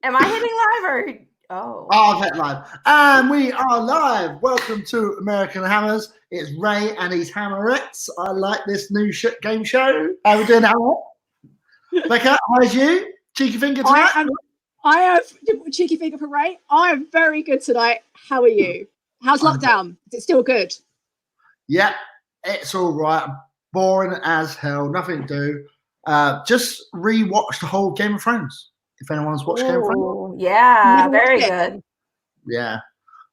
Am I hitting live or? Oh. I've hit live. And we are live. Welcome to American Hammers. It's Ray and his Hammerettes. I like this new game show. How we doing, Hammerette? Becca, how's you? Cheeky finger tonight? I have cheeky finger for Ray. I am very good tonight. How are you? How's lockdown? Is it still good? Yeah, it's all right. Boring as hell. Nothing to do. Just rewatched the whole Game of Thrones. If anyone's watched Game of Thrones. Yeah, very good. Yeah.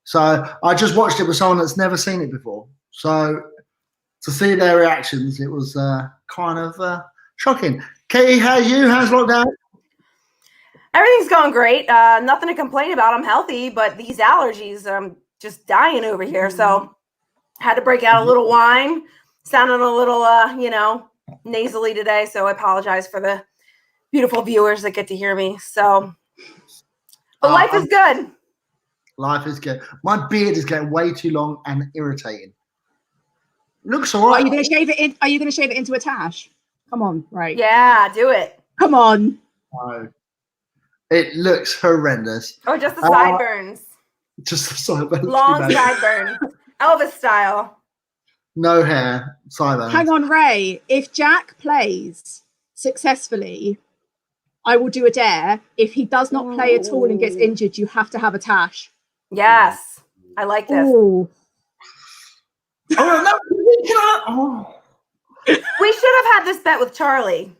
So I just watched it with someone that's never seen it before. So to see their reactions, it was kind of shocking. Katie, how's you? How's lockdown? Everything's going great. Nothing to complain about. I'm healthy, but these allergies, I'm just dying over here. So had to break out a little wine. Sounded a little, nasally today. So I apologize for the beautiful viewers that get to hear me. So, but life is good. Life is good. My beard is getting way too long and irritating. Looks all right. Are you going to shave it in? Are you going to shave it into a tash? Come on, right? Yeah, do it. Come on. No. It looks horrendous. Oh, just the sideburns. Just the sideburns. Long sideburns. Elvis style. No hair. Sideburns. Hang on, Ray. If Jack plays successfully, I will do a dare. If he does not play at all and gets injured, you have to have a tash. Yes. I like this. Ooh. We should have had this bet with Charlie.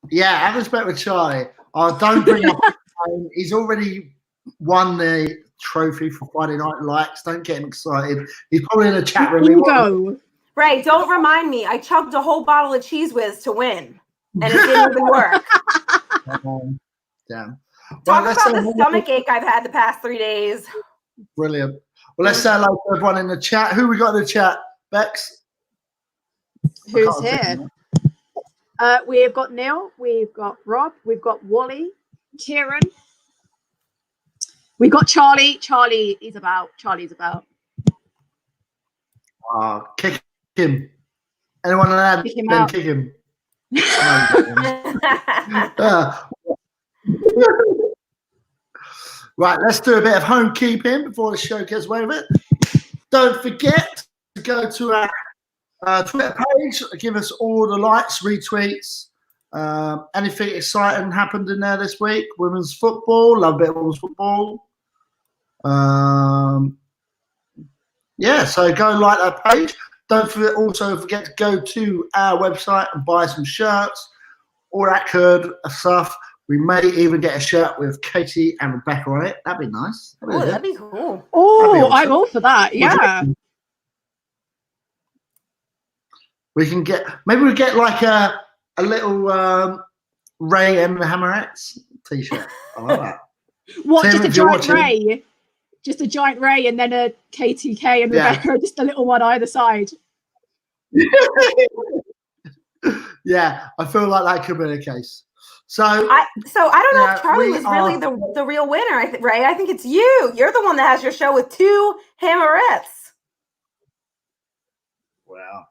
Yeah, have this bet with Charlie. Don't bring up he's already won the trophy for Friday Night Lights. Don't get him excited. He's probably in a chat room. Bingo. Ray, don't remind me. I chugged a whole bottle of Cheese Whiz to win. And it didn't even work. Damn. Talk about the stomach ache I've had the past 3 days. Brilliant. Well, let's say hello to everyone in the chat. Who we got in the chat? Bex? Who's here? We've got Neil. We've got Rob. We've got Wally. Kieran. We've got Charlie. Charlie's about. Kick him. Anyone add? Kick him then out. Kick him. Right, let's do a bit of homekeeping before the show gets away with it. Don't forget to go to our Twitter page. Give us all the likes, retweets. Anything exciting happened in there this week? Women's football. Love a bit of women's football. Yeah, so go like that page. Don't forget to go to our website and buy some shirts, all that good stuff. We may even get a shirt with Katie and Rebecca on it. That'd be nice. That'd be cool. Oh, I'm all for that. Yeah. We can get like a little Ray and the Hammerettes t-shirt. I like that. What? Tim, just a giant Ray? Just a giant Ray and then a KTK and Rebecca, just a little one either side. Yeah, I feel like that could be the case. So I don't know if Charlie was really the real winner, Ray. I think it's you. You're the one that has your show with 2 Hammerettes. Wow.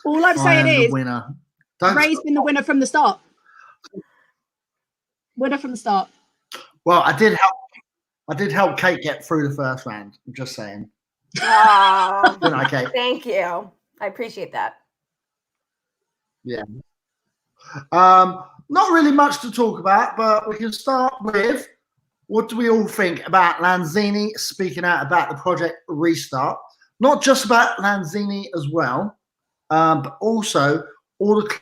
All I'm saying is winner. Ray's been the winner from the start. Winner from the start. Well, I did help Kate get through the first round. I'm just saying. Oh, Kate. Thank you. I appreciate that. Yeah. Not really much to talk about, but we can start with what do we all think about Lanzini speaking out about the project restart? Not just about Lanzini as well, but also all the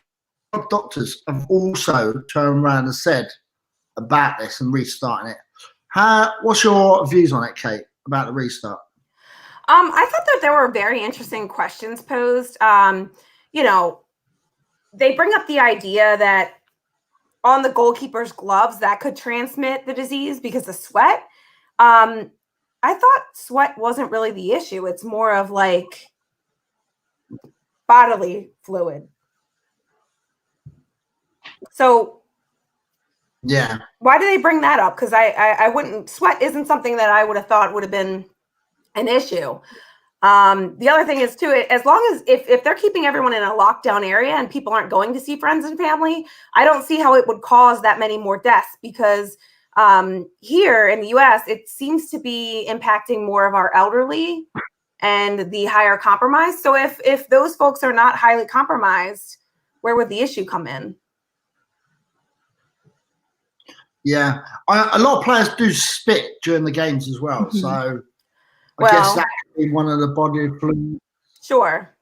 club doctors have also turned around and said about this and restarting it. What's your views on it, Kate, about the restart? I thought that there were very interesting questions posed. They bring up the idea that on the goalkeeper's gloves that could transmit the disease because of sweat. I thought sweat wasn't really the issue. It's more of like bodily fluid. So yeah, why do they bring that up? Because I wouldn't, sweat isn't something that I would have thought would have been an issue. The other thing is too, as long as if they're keeping everyone in a lockdown area and people aren't going to see friends and family, I don't see how it would cause that many more deaths, because here in the US, it seems to be impacting more of our elderly and the higher compromised. So if those folks are not highly compromised, where would the issue come in? Yeah, a lot of players do spit during the games as well. Mhm. So I Well, guess that could be one of the body fluids. Sure.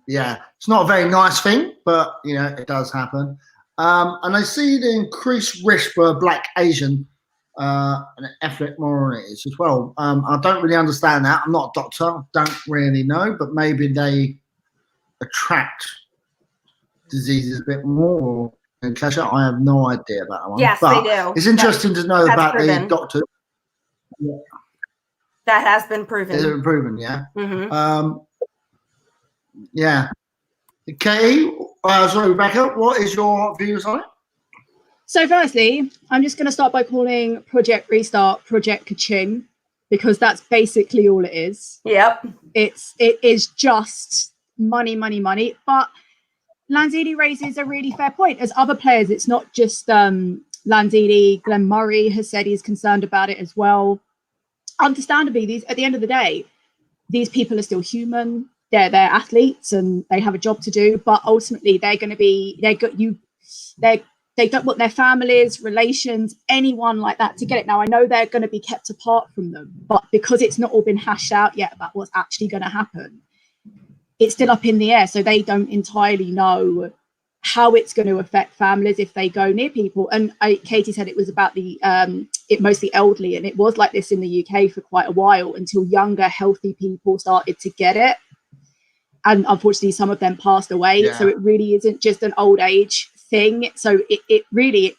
Yeah, it's not a very nice thing, but you know, it does happen. And I see the increased risk for Black, Asian, and ethnic minorities as well. I don't really understand that. I'm not a doctor, don't really know, but maybe they attract diseases a bit more than Kesha. I have no idea about that one. Yes, but they do. it's interesting to know that's about proven. the doctors. That has been proven. Is it proven? Yeah. Mm-hmm. Yeah. Katie, sorry, Rebecca, what is your views on it? So firstly, I'm just going to start by calling Project Restart Project Kaching, because that's basically all it is. Yep. It is just money, money, money. But Lanzini raises a really fair point. As other players, it's not just Lanzini. Glenn Murray has said he's concerned about it as well. Understandably, at the end of the day, these people are still human. They're athletes and they have a job to do. But ultimately, they're going to be they don't want their families, relations, anyone like that to get it. Now, I know they're going to be kept apart from them, but because it's not all been hashed out yet about what's actually going to happen, it's still up in the air. So they don't entirely know how it's going to affect families if they go near people. And Katie said it was about it mostly elderly, and it was like this in the UK for quite a while until younger, healthy people started to get it. And unfortunately, some of them passed away. Yeah. So it really isn't just an old age thing. So it really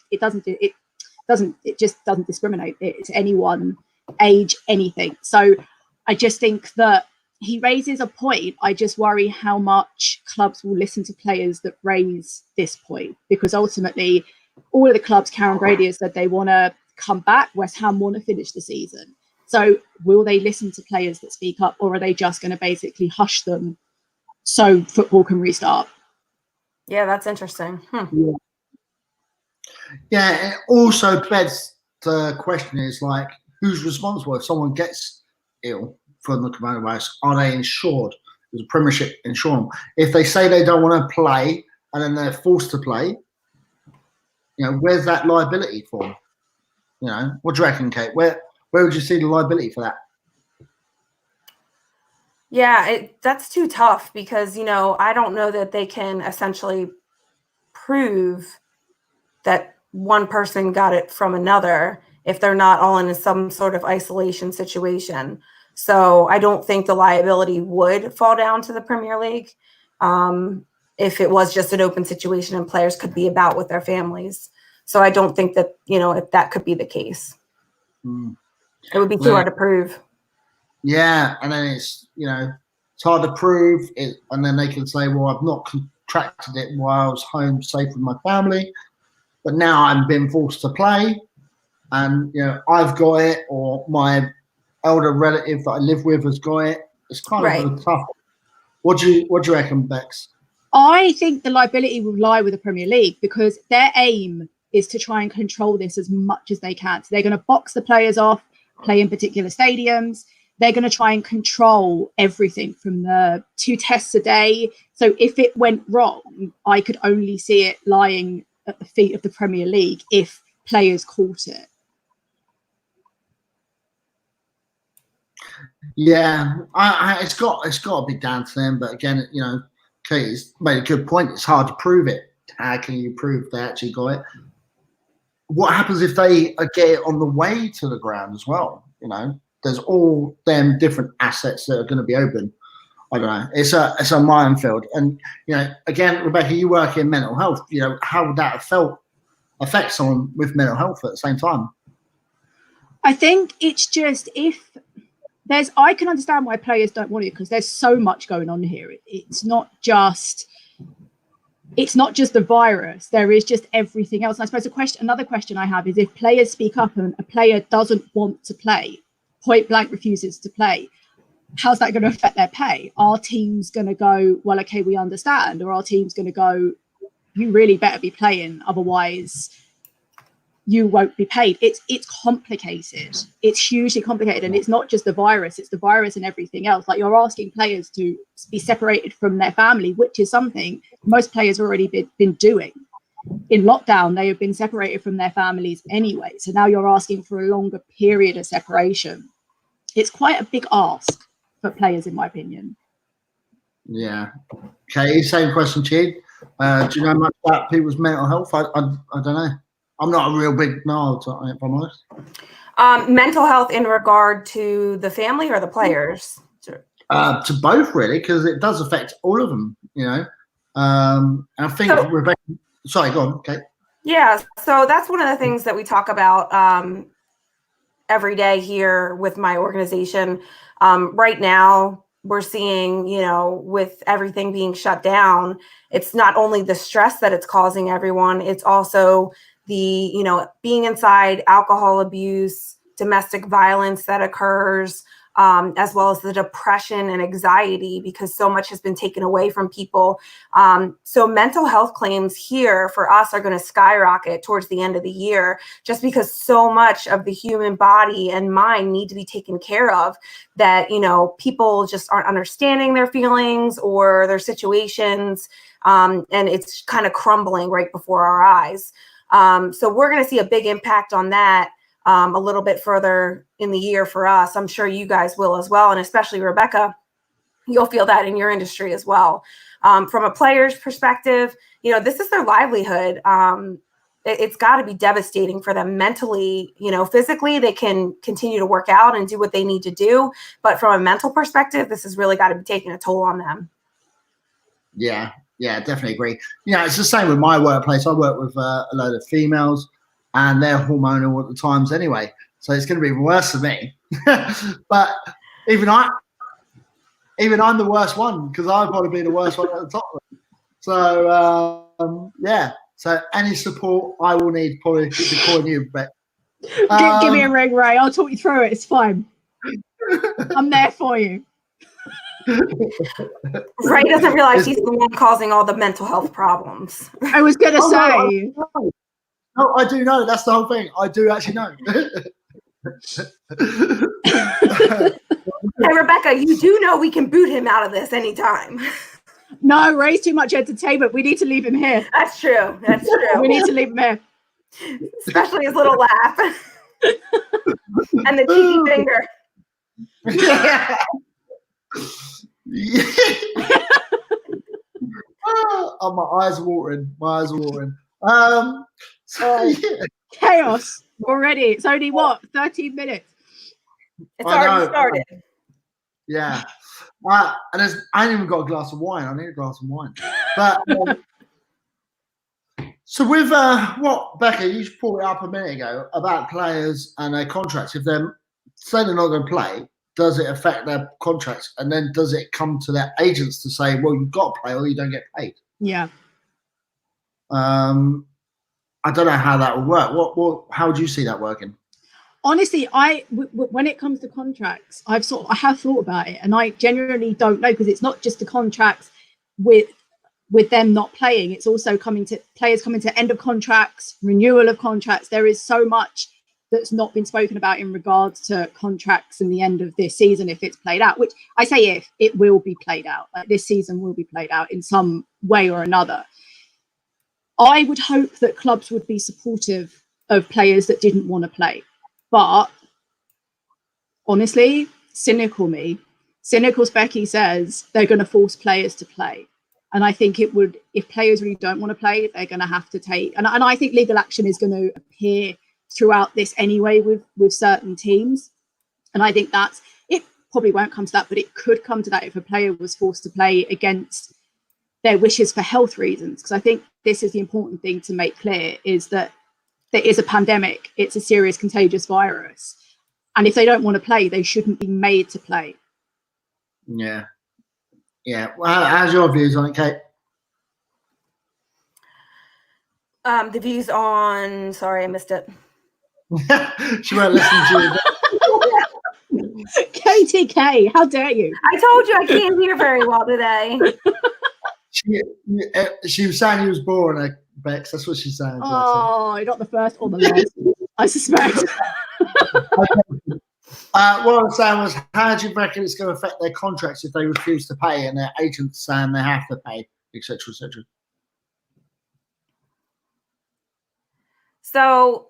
just doesn't discriminate. It's anyone, age, anything. So I just think that he raises a point. I just worry how much clubs will listen to players that raise this point, because ultimately all of the clubs, Karen Brady has said they want to come back. West Ham want to finish the season. So will they listen to players that speak up, or are they just going to basically hush them so football can restart? Yeah, that's interesting. Yeah, it also begs the question is like, who's responsible if someone gets ill from the coronavirus? Are they insured? Does the Premiership insure them? If they say they don't want to play and then they're forced to play, you know, where's that liability for them? You know, what do you reckon, Kate? Where would you see the liability for that? Yeah, that's too tough, because, you know, I don't know that they can essentially prove that one person got it from another if they're not all in some sort of isolation situation. So I don't think the liability would fall down to the Premier League if it was just an open situation and players could be about with their families. So I don't think that, you know, if that could be the case. It would be too hard to prove. Yeah, and then it's, you know, it's hard to prove it, and then they can say, well, I've not contracted it while I was home safe with my family, but now I'm being forced to play, and, you know, I've got it, or my elder relative that I live with has got it. It's kind of a tough. What do you reckon, Bex? I think the liability will lie with the Premier League, because their aim is to try and control this as much as they can. So they're going to box the players off, play in particular stadiums. They're going to try and control everything from the 2 tests a day. So if it went wrong, I could only see it lying at the feet of the Premier League if players caught it. Yeah, it's got to be down to them. But again, you know, Katie's made a good point. It's hard to prove it. How can you prove they actually got it? What happens if they get it on the way to the ground as well? You know, there's all them different assets that are going to be open. I don't know. It's a minefield. And, you know, again, Rebecca, you work in mental health. You know, how would that affect someone with mental health at the same time? I think it's just I can understand why players don't want it, because there's so much going on here. It's not just the virus. There is just everything else. And I suppose another question I have is, if players speak up and a player doesn't want to play, point blank refuses to play, how's that going to affect their pay? Our team's going to go, well, okay, we understand, or our team's going to go, you really better be playing, otherwise you won't be paid. It's complicated. It's hugely complicated, and it's not just the virus, it's the virus and everything else. Like, you're asking players to be separated from their family, which is something most players already been doing. In lockdown, they have been separated from their families anyway. So now you're asking for a longer period of separation. It's quite a big ask for players, in my opinion. Yeah. Okay, same question, Chid. Do you know much about people's mental health? I don't know. I'm not a real big nerd, if I'm honest. Mental health in regard to the family or the players? To both, really, because it does affect all of them, you know. I think Rebecca. Sorry, go on. Okay. Yeah, so that's one of the things that we talk about every day here with my organization. Right now, we're seeing, you know, with everything being shut down, it's not only the stress that it's causing everyone, it's also the, you know, being inside, alcohol abuse, domestic violence that occurs, as well as the depression and anxiety, because so much has been taken away from people. So mental health claims here for us are going to skyrocket towards the end of the year, just because so much of the human body and mind need to be taken care of, that, you know, people just aren't understanding their feelings or their situations. And it's kind of crumbling right before our eyes. So we're going to see a big impact on that a little bit further in the year for us. I'm sure you guys will as well. And especially Rebecca, you'll feel that in your industry as well. From a player's perspective, you know, this is their livelihood. It's got to be devastating for them mentally. You know, physically, they can continue to work out and do what they need to do. But from a mental perspective, this has really got to be taking a toll on them. Yeah, definitely agree. You know, it's the same with my workplace. I work with a load of females, and they're hormonal at the times anyway. So it's going to be worse for me. But even I'm the worst one, because I've got to be the worst one at the top. So, yeah. So any support I will need, probably be calling you, Beck. Give me a ring, Ray. I'll talk you through it. It's fine. I'm there for you. Ray doesn't realize he's the one causing all the mental health problems. I was going to say. No, I do know. That's the whole thing. I do actually know. Hey, Rebecca, you do know we can boot him out of this anytime. No, Ray's too much entertainment. We need to leave him here. That's true. That's true. We need to leave him here. Especially his little laugh. And the cheeky finger. Yeah. Oh, my eyes are watering. So, yeah. Chaos already. It's only 13 minutes. It's already started. Yeah. And I ain't even got a glass of wine. I need a glass of wine. But so with what Becca, you brought it up a minute ago about players and their contracts. If they're saying they're not going to play, does it affect their contracts? And then does it come to their agents to say, well, you've got to play or you don't get paid? Yeah. I don't know how that will work. How would you see that working? Honestly, when it comes to contracts, I have thought about it, and I genuinely don't know, because it's not just the contracts with them not playing. It's also players coming to end of contracts, renewal of contracts. There is so much that's not been spoken about in regards to contracts and the end of this season, if it's played out, which I say if it will be played out, like this season will be played out in some way or another. I would hope that clubs would be supportive of players that didn't want to play. But honestly, cynical Becky says they're going to force players to play. And I think it would, if players really don't want to play, they're going to have to take, and I think legal action is going to appear throughout this anyway with certain teams. And I think it probably won't come to that, but it could come to that if a player was forced to play against their wishes for health reasons. Because I think this is the important thing to make clear, is that there is a pandemic. It's a serious contagious virus. And if they don't want to play, they shouldn't be made to play. Yeah. Well, how's your views on it, Kate? The views on, sorry, I missed it. She won't listen to you. KTK, how dare you? I told you I can't hear very well today. She was saying he was boring, Bex. That's what she's saying. Oh, not the first or the last, I suspect. What I was saying was, how do you reckon it's going to affect their contracts if they refuse to pay and their agents saying they have to pay, etc., etc.? So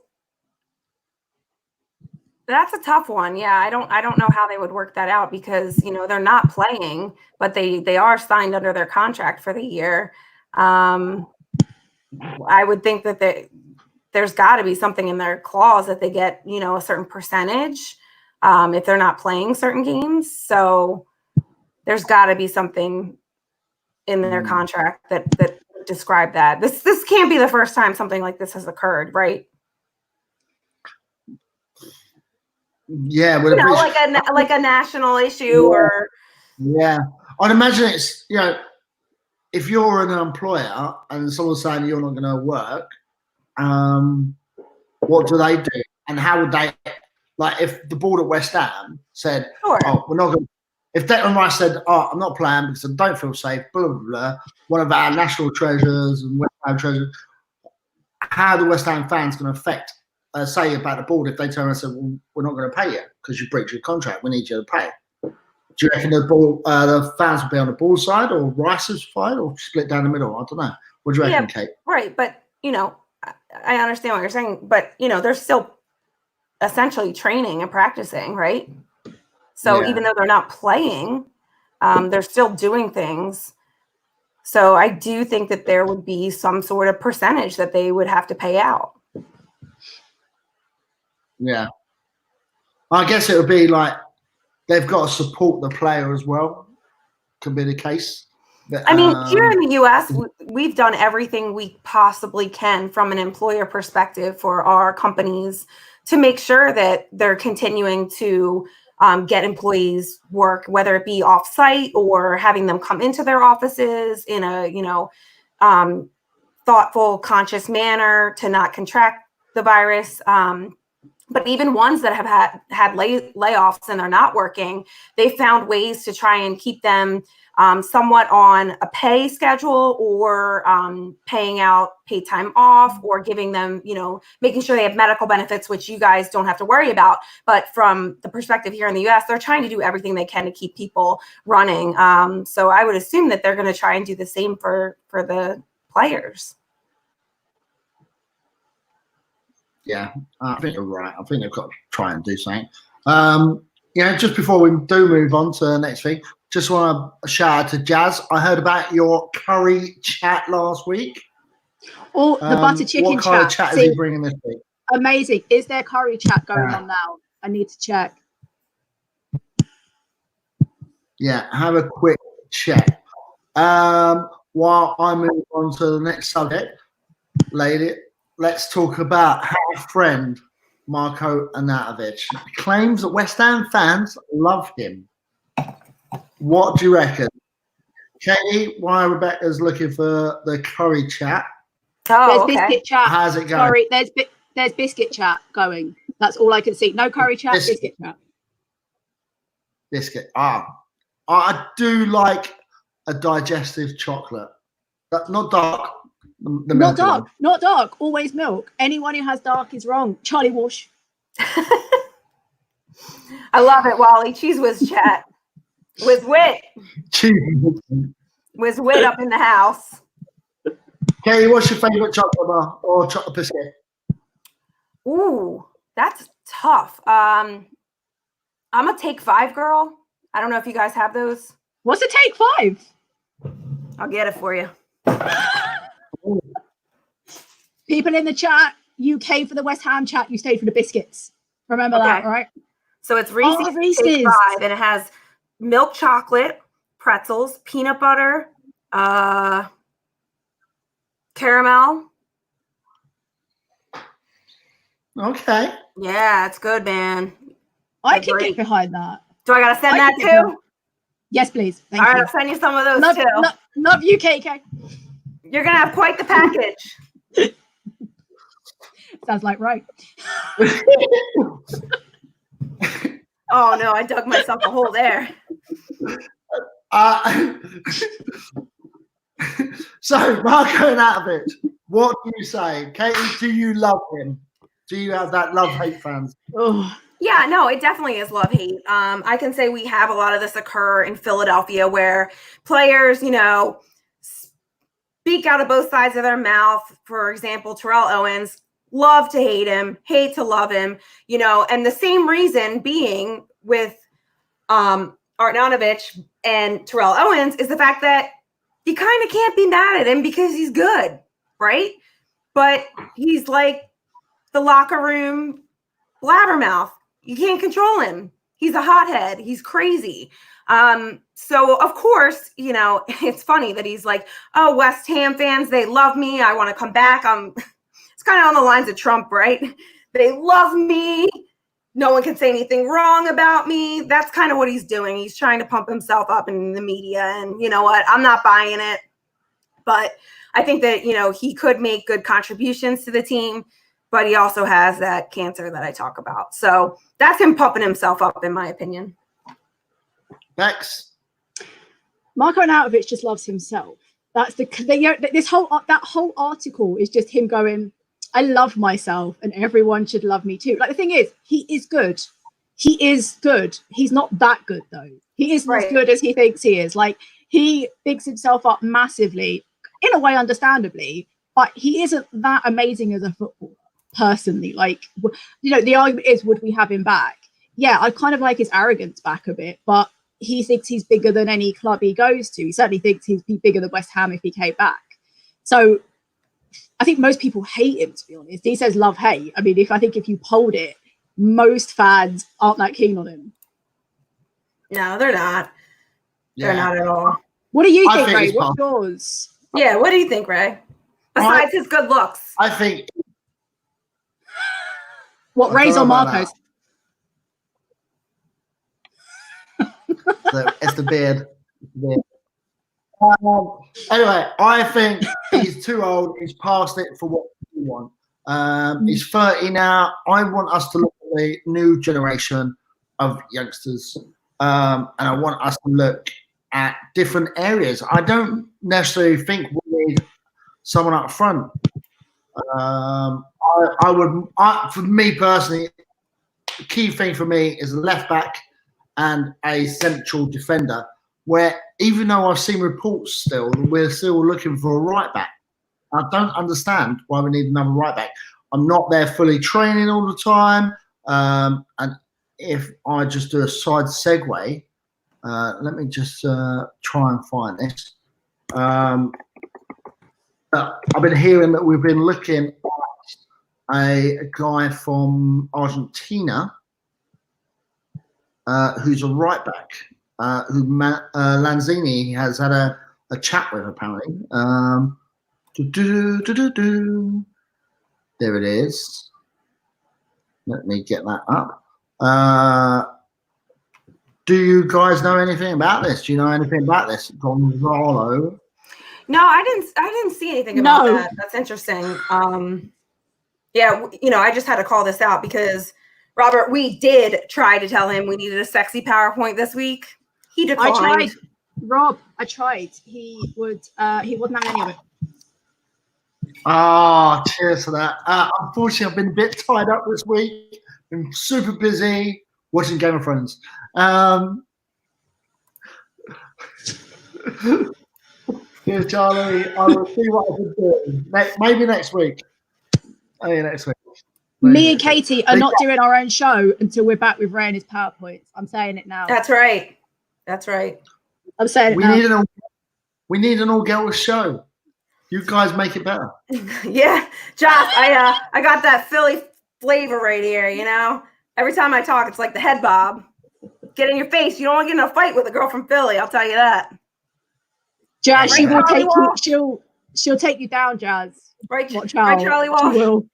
that's a tough one. Yeah, I don't know how they would work that out because they're not playing, but they are signed under their contract for the year. I would think that there's got to be something in their clause that they get a certain percentage if they're not playing certain games. So there's got to be something in their contract that describe that. This can't be the first time something like this has occurred, right? Yeah, like a national issue or I'd imagine it's if you're an employer and someone's saying you're not going to work, what do they do? And how would they, like, if the board at West Ham said, sure. "Oh, we're not going," if Declan Rice said, "Oh, I'm not playing because I don't feel safe," blah blah blah, one of our national treasures and West Ham treasures, how are the West Ham fans going to affect? Say about the board if they turn around and say, "Well, we're not going to pay you because you breached your contract. We need you to pay." Do you reckon the fans will be on the ball side or Rice's side or split down the middle? I don't know. What do you reckon, Kate? Right, but I understand what you're saying, but they're still essentially training and practicing, right? So even though they're not playing, they're still doing things. So I do think that there would be some sort of percentage that they would have to pay out. Yeah. I guess it would be like they've got to support the player as well. Could be the case. But, I mean, here in the U.S., we've done everything we possibly can from an employer perspective for our companies to make sure that they're continuing to get employees work, whether it be off-site or having them come into their offices in a, thoughtful, conscious manner to not contract the virus. But even ones that have had layoffs and they're not working, they found ways to try and keep them somewhat on a pay schedule or paying out paid time off or giving them, making sure they have medical benefits, which you guys don't have to worry about. But from the perspective here in the US, they're trying to do everything they can to keep people running. So I would assume that they're going to try and do the same for the players. Yeah, I think you're right. I think they've got to try and do something. Just before we do move on to the next thing, just want to shout out to Jazz. I heard about your curry chat last week. Oh, the butter chicken what kind of chat is he bringing this week? Amazing. Is there curry chat going on now? I need to check. Yeah, have a quick check. While I move on to the next subject, lady, let's talk about our friend Marko Arnautovic. He claims that West Ham fans love him. What do you reckon? Katie, while Rebecca's looking for the curry chat. Oh, there's biscuit chat. How's it going? Sorry, there's biscuit chat going. That's all I can see. No curry chat, biscuit chat. Biscuit. I do like a digestive chocolate. Not dark. Not dark. Not dark. Always milk. Anyone who has dark is wrong. Charlie Walsh. I love it, Wally. Cheese whiz chat. With wit. With wit up in the house. Katie, what's your favorite chocolate bar or chocolate biscuit? Ooh, that's tough. I'm a Take 5 girl. I don't know if you guys have those. What's a Take 5? I'll get it for you. People in the chat, you came for the West Ham chat, you stayed for the biscuits. Remember that, right? So it's Reese's Take 5, and it has milk chocolate, pretzels, peanut butter, caramel. Okay. Yeah, it's good, man. I can get behind that. Do I gotta send that too? Yes, please. Thank you. All right, I'll send you some of those too. Love you, KK. You're gonna have quite the package. Sounds like right. Oh no, I dug myself a hole there. So Marco Natovic, what do you say? Katie, do you love him? Do you have that love-hate fans? Oh, Yeah, no, it definitely is love hate. I can say we have a lot of this occur in Philadelphia where players, speak out of both sides of their mouth. For example, Terrell Owens, love to hate him, hate to love him, and the same reason being with Arnautovic and Terrell Owens is the fact that you kind of can't be mad at him because he's good, right? But he's like the locker room blabbermouth. You can't control him. He's a hothead. He's crazy. So of course, it's funny that he's like, oh, West Ham fans, they love me. I want to come back. It's kind of on the lines of Trump, right? They love me. No one can say anything wrong about me. That's kind of what he's doing. He's trying to pump himself up in the media. And you know what? I'm not buying it. But I think that, he could make good contributions to the team, but he also has that cancer that I talk about. So that's him pumping himself up, in my opinion. Bex? Marko Arnautovic just loves himself. That's that whole article is just him going, I love myself and everyone should love me too. Like, the thing is, he is good. He is good. He's not that good though. He isn't as good as he thinks he is. Like, he bigs himself up massively, in a way, understandably, but he isn't that amazing as a footballer, personally. Like, the argument is, would we have him back? Yeah, I kind of like his arrogance back a bit, but he thinks he's bigger than any club he goes to. He certainly thinks he'd be bigger than West Ham if he came back. So I think most people hate him, to be honest. He says love hate. I mean, if you polled it, most fans aren't that keen on him. No, they're not. Yeah. They're not at all. What do you think, Ray? What's yours? Yeah, what do you think, Ray? Besides his good looks. I think. What, Ray's or Marco's? It's the beard. Anyway, I think he's too old. He's past it for what we want. He's 30 now. I want us to look at the new generation of youngsters, and I want us to look at different areas. I don't necessarily think we need someone up front. For me personally, the key thing for me is a left back and a central defender, where even though I've seen reports still, we're still looking for a right back. I don't understand why we need another right back. I'm not there fully training all the time. And if I just do a side segue, let me just try and find this. I've been hearing that we've been looking at a guy from Argentina who's a right back, who Lanzini has had a chat with, apparently. There it is. Let me get that up. Do you guys know anything about this? Do you know anything about this? Gonzalo? No, I didn't see anything about that. That's interesting. Yeah, I just had to call this out because Robert, we did try to tell him we needed a sexy PowerPoint this week. He declined. I tried, Rob. I tried. He wasn't having any of it. Cheers for that. Unfortunately, I've been a bit tied up this week. Been super busy watching Game of Thrones. Here's Charlie. I will see what I can do. Maybe next week. Oh, yeah, next week. Me and Katie are not doing our own show until we're back with Ray and his PowerPoints. I'm saying it now. That's right. That's right. I'm saying it now. We need an all-girls show. You guys make it better. Yeah, Josh, I got that Philly flavor right here. Every time I talk, it's like the head bob. Get in your face. You don't want to get in a fight with a girl from Philly. I'll tell you that. Jazz, right, she will take you. She'll take you down, Jazz. Right, watch out. Right, Charlie Walsh. She will.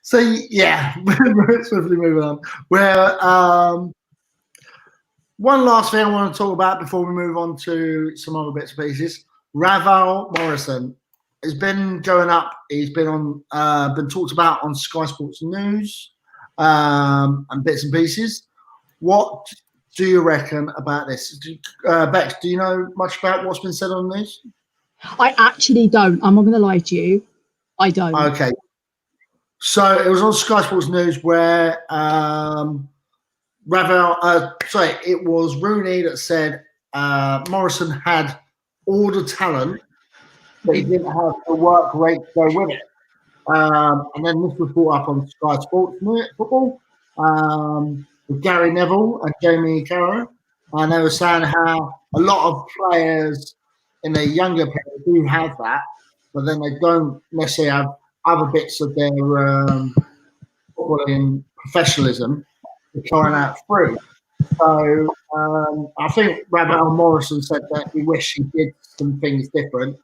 So yeah, we're swiftly moving on. One last thing I want to talk about before we move on to some other bits and pieces. Ravel Morrison. it's been going up. He's been on, been talked about on Sky Sports News, and bits and pieces. What do you reckon about this? Bex, do you know much about what's been said on the news? I actually don't. I'm not going to lie to you. I don't. Okay. So it was on Sky Sports News where it was Rooney that said Morrison had all the talent, but he didn't have the work rate to go with it. And then this was brought up on Sky Sports Football with Gary Neville and Jamie Carragher, and they were saying how a lot of players in their younger players do have that, but then they don't necessarily have other bits of their footballing professionalism to carry out through. So I think Ravel Morrison said that he wished he did some things different,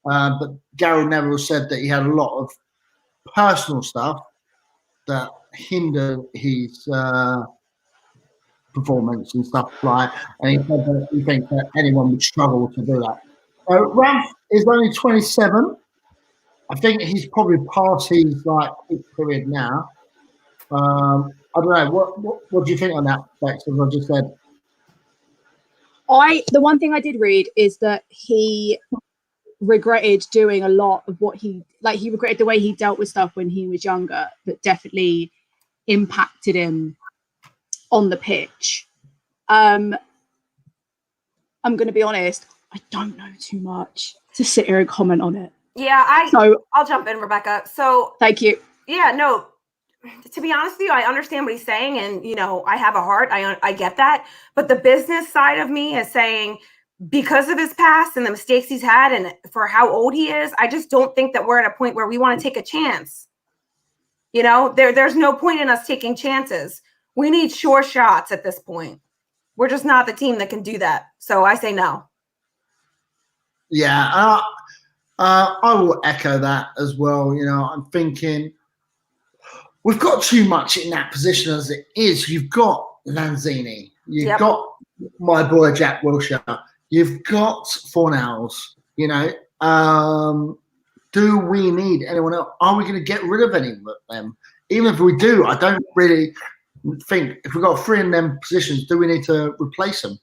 but Gary Neville said that he had a lot of personal stuff that hindered his performance and stuff like, and he said that he thinks that anyone would struggle to do that. Ralph is only 27. I think he's probably past his peak period now. I don't know. What do you think on that, Bex? As I just said, the one thing I did read is that he regretted doing a lot of what he regretted the way he dealt with stuff when he was younger, that definitely impacted him on the pitch. I'm going to be honest, I don't know too much to sit here and comment on it. Yeah, I'll jump in, Rebecca. So thank you. Yeah, no, to be honest with you, I understand what he's saying, and I have a heart. I get that, but the business side of me is saying, because of his past and the mistakes he's had and for how old he is, I just don't think that we're at a point where we want to take a chance. There's no point in us taking chances. We need sure shots at this point. We're just not the team that can do that. So I say no. Yeah, I will echo that as well. I'm thinking we've got too much in that position as it is. You've got Lanzini. You've got my boy Jack Wilshere. You've got Fornals. Do we need anyone else? Are we going to get rid of any of them? Even if we do, I don't really think if we've got three in them positions, do we need to replace them?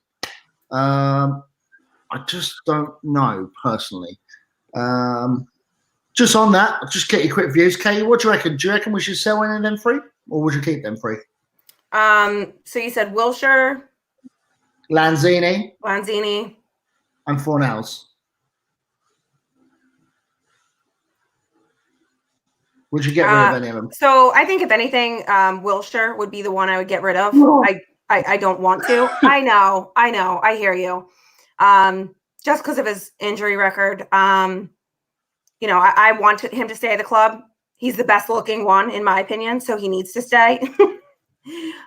I just don't know personally. Just on that, I'll just get your quick views. Katie, what do you reckon? Do you reckon we should sell any of them free, or would you keep them free? So you said Wilshere, Lanzini, and Fornals. Would you get rid of any of them? So I think if anything, Wilshere would be the one I would get rid of. I don't want to. I know. I hear you. Just because of his injury record. I want him to stay at the club. He's the best looking one, in my opinion, so he needs to stay.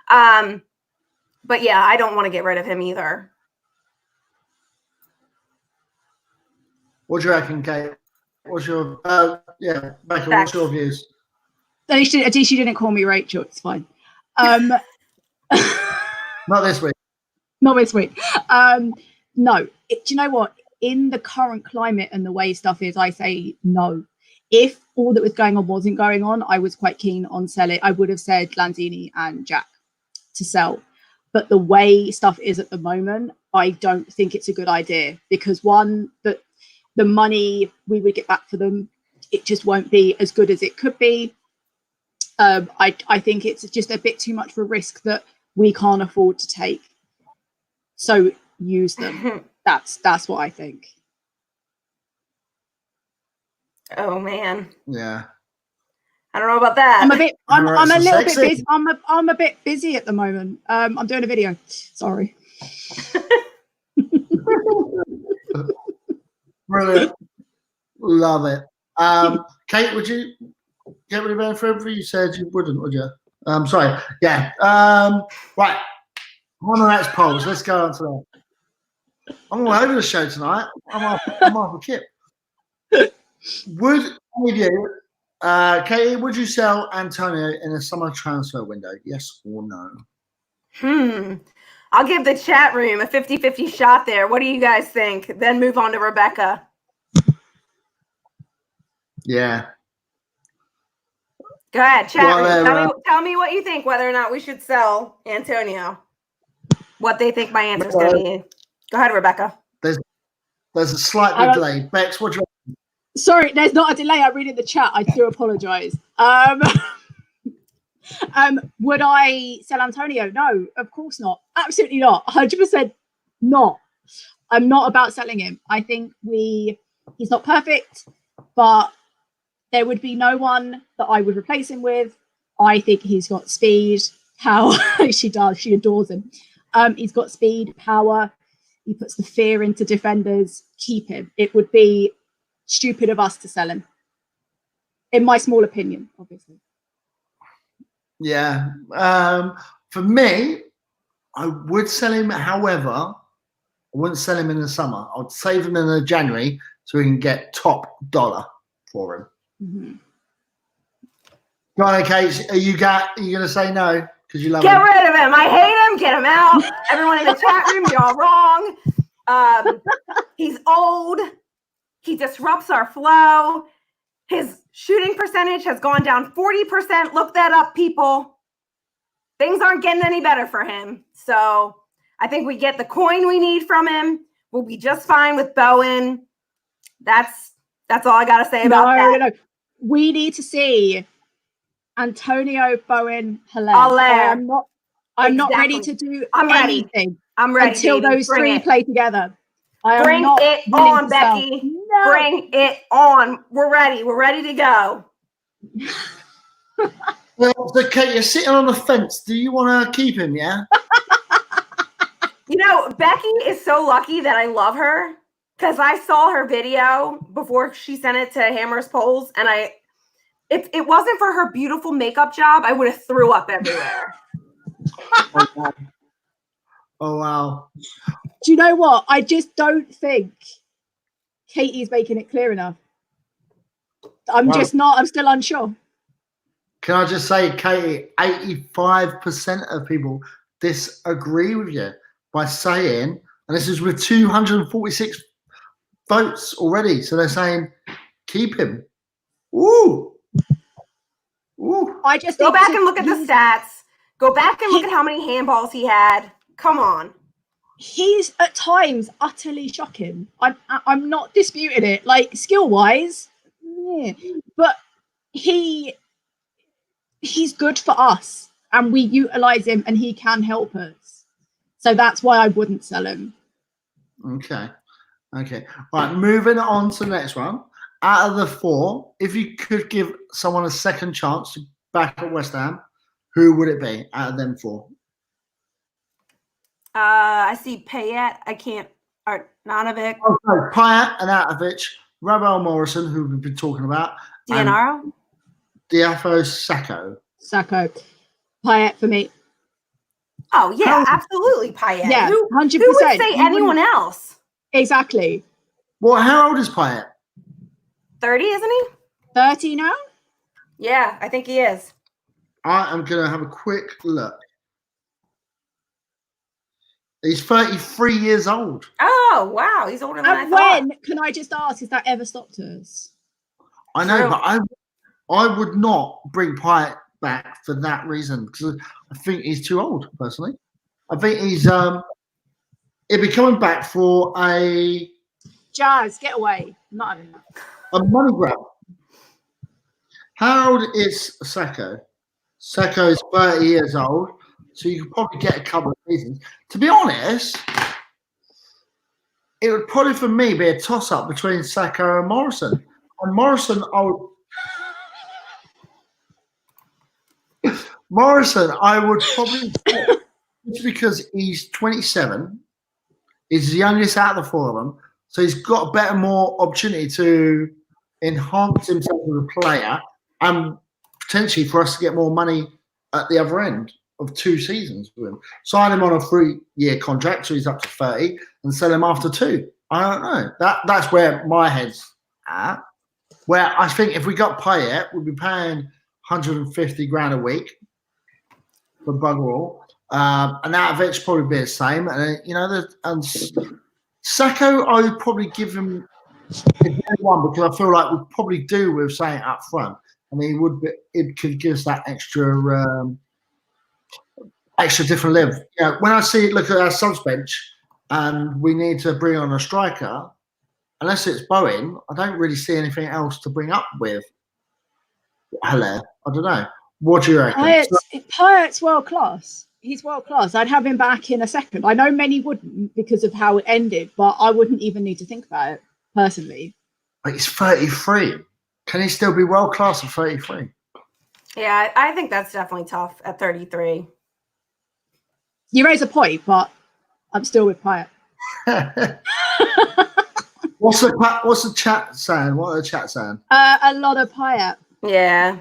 But yeah, I don't want to get rid of him either. What do you reckon, Kate? What's your Becca, what's your views? At least you didn't call me Rachel. It's fine. Not this week. Not this week. No. Do you know what? In the current climate and the way stuff is, I say no. If all that was going on wasn't going on, I was quite keen on selling. I would have said Lanzini and Jack to sell. But the way stuff is at the moment, I don't think it's a good idea, because one, that the money we would get back for them, it just won't be as good as it could be. I think it's just a bit too much of a risk that we can't afford to take. So use them. That's what I think. Oh man. Yeah. I don't know about that. I'm a little bit busy. I'm a bit busy at the moment. I'm doing a video. Sorry. Brilliant. Love it. Kate, would you get rid of Ben Frederick? You said you wouldn't, would you? Sorry. Yeah. Right. Hammerettes polls. Let's go on to that. I'm all over the show tonight. I'm off a kip. Would any of you, Katie, would you sell Antonio in a summer transfer window? Yes or no? I'll give the chat room a 50-50 shot there. What do you guys think? Then move on to Rebecca. Yeah. Go ahead, chat. Well, tell me what you think, whether or not we should sell Antonio. What they think my answer is going to be. Go ahead, Rebecca. There's a slight delay. Bex, what do you? Sorry, there's not a delay. I'm reading the chat. I do apologise. Would I sell Antonio? No, of course not. Absolutely not. 100% not. I'm not about selling him. I think he's not perfect, but there would be no one that I would replace him with. I think he's got speed, power. She does. She adores him. He's got speed, power. He puts the fear into defenders. Keep him. It would be stupid of us to sell him. In my small opinion, obviously. Yeah. For me, I would sell him. However, I wouldn't sell him in the summer. I'd save him in the January so we can get top dollar for him. Mm-hmm. Right, Kate, are you going to say no because you love Get him? rid of him. I hate him. Get him out. Everyone in the chat room, you're all wrong. He's old. He disrupts our flow. His shooting percentage has gone down 40%. Look that up, people. Things aren't getting any better for him. So I think we get the coin we need from him. We'll be just fine with Bowen. That's all I got to say about that. No. We need to see Antonio, Bowen, Hilaire. I'm not ready to do anything. I'm ready until baby. Those Bring three it. play together. Bring it on, Becky. No. Bring it on. We're ready. We're ready to go. Well, so Kate, you're sitting on the fence. Do you want to keep him? Yeah. You know, Becky is so lucky that I love her because I saw her video before she sent it to Hammer's Polls, and if it wasn't for her beautiful makeup job, I would have threw up everywhere. Oh wow. Do you know what? I just don't think Katie's making it clear enough. I'm still unsure. Can I just say, Katie, 85% of people disagree with you by saying, and this is with 246 votes already. So they're saying, keep him. Ooh. I just go back and look at the stats. Go back and look at how many handballs he had. Come on. He's at times utterly shocking. I'm not disputing it. Like skill wise, yeah. But he's good for us, and we utilize him, and he can help us. So that's why I wouldn't sell him. Okay. Right, moving on to the next one. Out of the four, if you could give someone a second chance to back at West Ham, who would it be out of them four? I see Payet. I can't. Arnautovic. Okay, Payet, Arnautovic, Ravel Morrison, who we've been talking about. Dianaro. Diafo Sacco. Payet for me. Oh yeah, absolutely Payet. Yeah, 100%. Who would say anyone else? Exactly. Well, how old is Payet? 30, isn't he? 30 now? Yeah, I think he is. I am going to have a quick look. He's 33 years old. Oh, wow. He's older than I thought. When, can I just ask, has that ever stopped us? I know, but I would not bring Payet back for that reason because I think he's too old, personally. I think he'll be coming back for a... Jazz, get away. Not having that. A money grab. How old is Sacco? Sacco is 30 years old, so you could probably get a couple of seasons. To be honest, it would probably for me be a toss-up between Sacco and Morrison. And Morrison, I would probably just because he's 27, he's the youngest out of the four of them, so he's got a more opportunity to enhance himself as a player and potentially for us to get more money at the other end of 2 seasons with him. Sign him on a 3-year contract so he's up to 30 and sell him after 2. I don't know. That's where my head's at. Where I think if we got Payet, we'd be paying 150 grand a week for bugger all. And Arnautovic probably be the same. And Sacco, I would probably give him One, because I feel like we probably do with saying it up front, and it could give us that extra different level. Yeah, when I look at our subs bench, and we need to bring on a striker, unless it's Bowen, I don't really see anything else to bring up with. Hello, I don't know. What do you reckon? Pyatt's world class. He's world class. I'd have him back in a second. I know many wouldn't because of how it ended, but I wouldn't even need to think about it personally. But he's 33. Can he still be world class at 33? Yeah, I think that's definitely tough at 33. You raise a point, but I'm still with Pyatt. What's the chat saying? What are the chat saying? A lot of Pyatt. Yeah.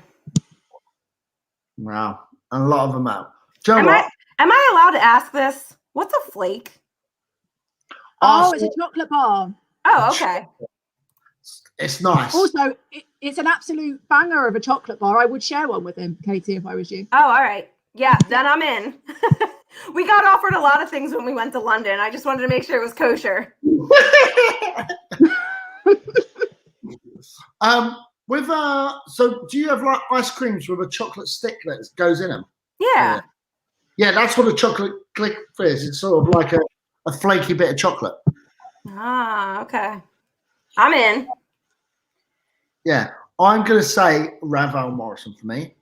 Wow. A lot of them out. Am I allowed to ask this? What's a flake? Oh, it's a chocolate bar. Oh, okay. It's nice. Also, it's an absolute banger of a chocolate bar. I would share one with him, Katie, if I was you. Oh, all right. Yeah, then I'm in. We got offered a lot of things when we went to London. I just wanted to make sure it was kosher. So do you have like ice creams with a chocolate stick that goes in them? Yeah. Yeah, that's what a chocolate click is. It's sort of like a flaky bit of chocolate. Ah, okay. I'm in. Yeah, I'm going to say Ravel Morrison for me.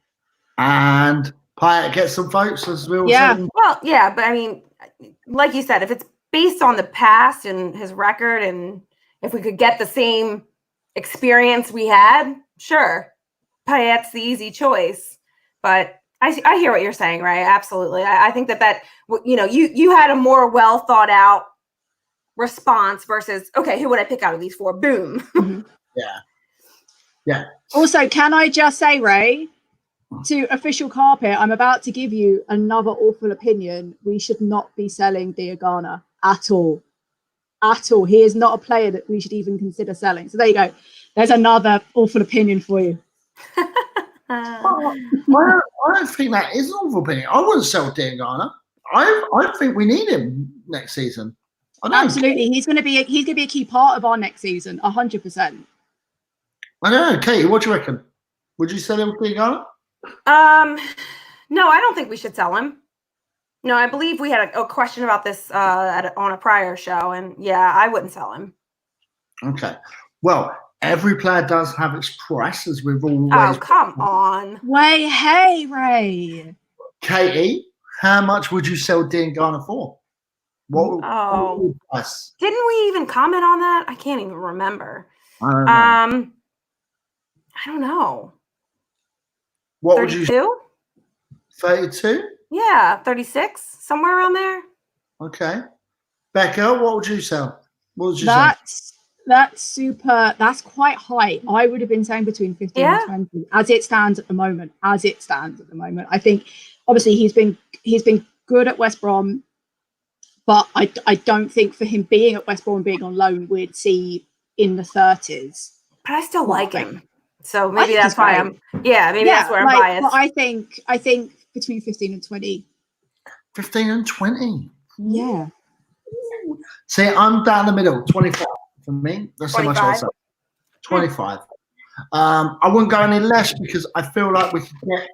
And Pyatt gets some votes as well. Yeah. Well, yeah, but I mean, like you said, if it's based on the past and his record, and if we could get the same experience we had, sure, Pyatt's the easy choice. But I hear what you're saying, right? Absolutely. I think that you had a more well thought out response versus, okay, who would I pick out of these four? Boom. Mm-hmm. Yeah. Also, can I just say, Ray, to official carpet, I'm about to give you another awful opinion. We should not be selling Diagana at all. At all. He is not a player that we should even consider selling. So there you go. There's another awful opinion for you. I don't think that is an awful opinion. I wouldn't sell Diagana. I think we need him next season. Absolutely. He's going to be a key part of our next season, 100%. I don't know. Katie, what do you reckon? Would you sell him Diagana? No, I don't think we should sell him. No, I believe we had a question about this on a prior show, and yeah, I wouldn't sell him. Okay. Well, every player does have its price, as we've always. Oh, come on. Hey, Ray. Katie, how much would you sell Diagana for? What price? Didn't we even comment on that? I can't even remember. I don't know. I don't know. What 32? would you? 32? Yeah, 36, somewhere around there. Okay. Becca, what would you sell? What would you say? That's quite high. I would have been saying between 15 and 20 as it stands at the moment. I think obviously he's been good at West Brom, but I don't think for him being at West Brom and being on loan, we'd see in the 30s. But I still like him. So maybe that's why that's where I'm biased. But I think between 15 and 20. 15 and 20. Yeah. See, I'm down the middle, 25 for me. That's 25? how much I'll say. 25. I wouldn't go any less because I feel like we could get.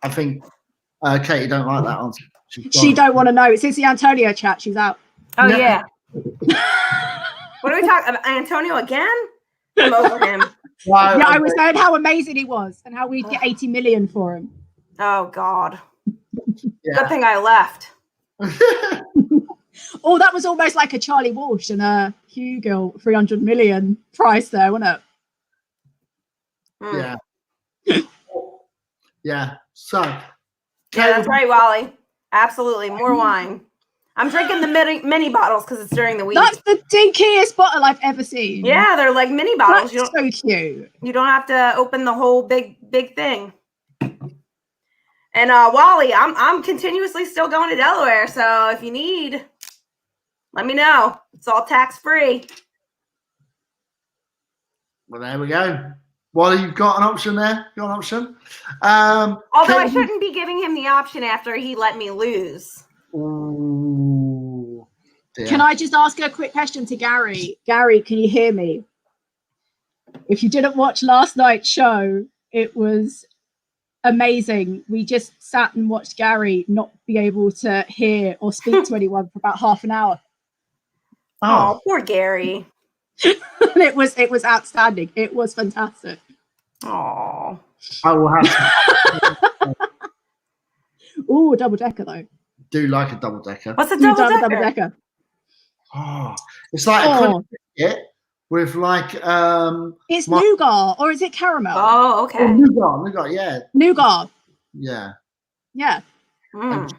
I think Katie don't like that answer. She don't want to know. It's the Antonio chat. She's out. Oh yeah. What are we talking about? Antonio again? I'm over him. Yeah, I was saying how amazing he was and how we'd get 80 million for him. Oh God. Yeah. Good thing I left. Oh, that was almost like a Charlie Walsh and a Hugo 300 million price there, wasn't it? Yeah. Yeah. So. Yeah, that's right, Wally. Absolutely. More wine. I'm drinking the mini bottles because it's during the week. That's the dinkiest bottle I've ever seen. Yeah, they're like mini bottles. That's so cute. You don't have to open the whole big thing. And Wally, I'm continuously still going to Delaware, so if you need, let me know. It's all tax free. Well, there we go. Wally, you've got an option there. Got an option. Although I shouldn't be giving him the option after he let me lose. Ooh. Yeah. Can I just ask a quick question to Gary? Gary, can you hear me? If you didn't watch last night's show, it was amazing. We just sat and watched Gary not be able to hear or speak to anyone for about half an hour. Oh, poor Gary. it was outstanding. It was fantastic. Oh. I will have to. Ooh, double decker though. Do like a double decker. What's a double decker? Oh, it's like a cricket with like it's nougat or is it caramel? Oh, okay. Oh, nougat, yeah. Nougat. Yeah. Yeah. Mm.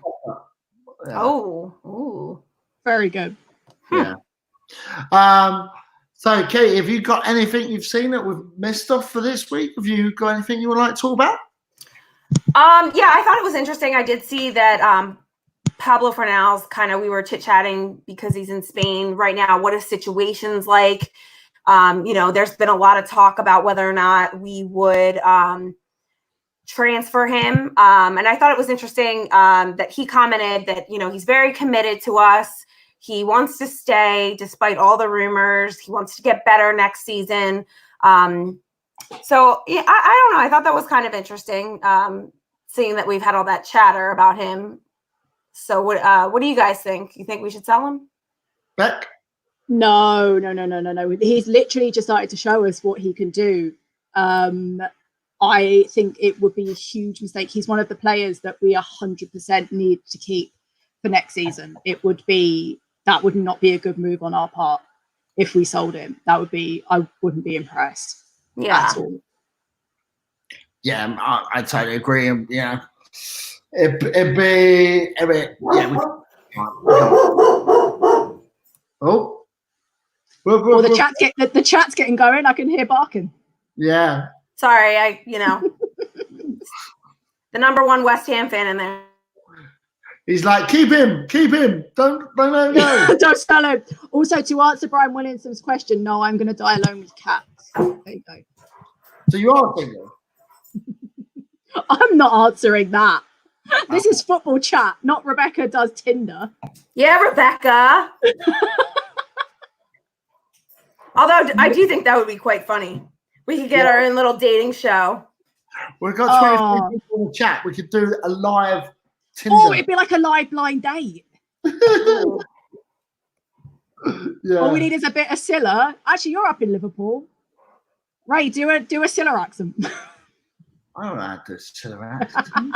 Yeah. Oh, ooh. Very good. Yeah. So Kate, have you got anything you've seen that we've missed off for this week? Have you got anything you would like to talk about? Yeah, I thought it was interesting. I did see that Pablo Fornals we were chit-chatting because he's in Spain right now. What his situation's like. There's been a lot of talk about whether or not we would transfer him. And I thought it was interesting that he commented that, he's very committed to us. He wants to stay despite all the rumors. He wants to get better next season. So yeah, I don't know. I thought that was kind of interesting, seeing that we've had all that chatter about him. So what do you guys think? You think we should sell him? Beck? No. He's literally just started to show us what he can do. I think it would be a huge mistake. He's one of the players that we 100% need to keep for next season. That would not be a good move on our part if we sold him. I wouldn't be impressed at all. Yeah, I totally agree. Yeah, it'd be oh. Well, the chat's getting going. I can hear barking. Yeah. Sorry, the number one West Ham fan in there. He's like, keep him, don't let him go. Don't sell him. Also, to answer Brian Williamson's question, no, I'm going to die alone with cats. There you go. So you are single? I'm not answering that. This is football chat, not Rebecca does Tinder. Yeah, Rebecca. Although I do think that would be quite funny. We could get our own little dating show. We've got 23 people in the chat. We could do a live Tinder. Oh, it'd be like a live blind date. Yeah. All we need is a bit of Scylla. Actually, you're up in Liverpool. Ray, do a Scylla accent. I don't know how to do a Scylla accent.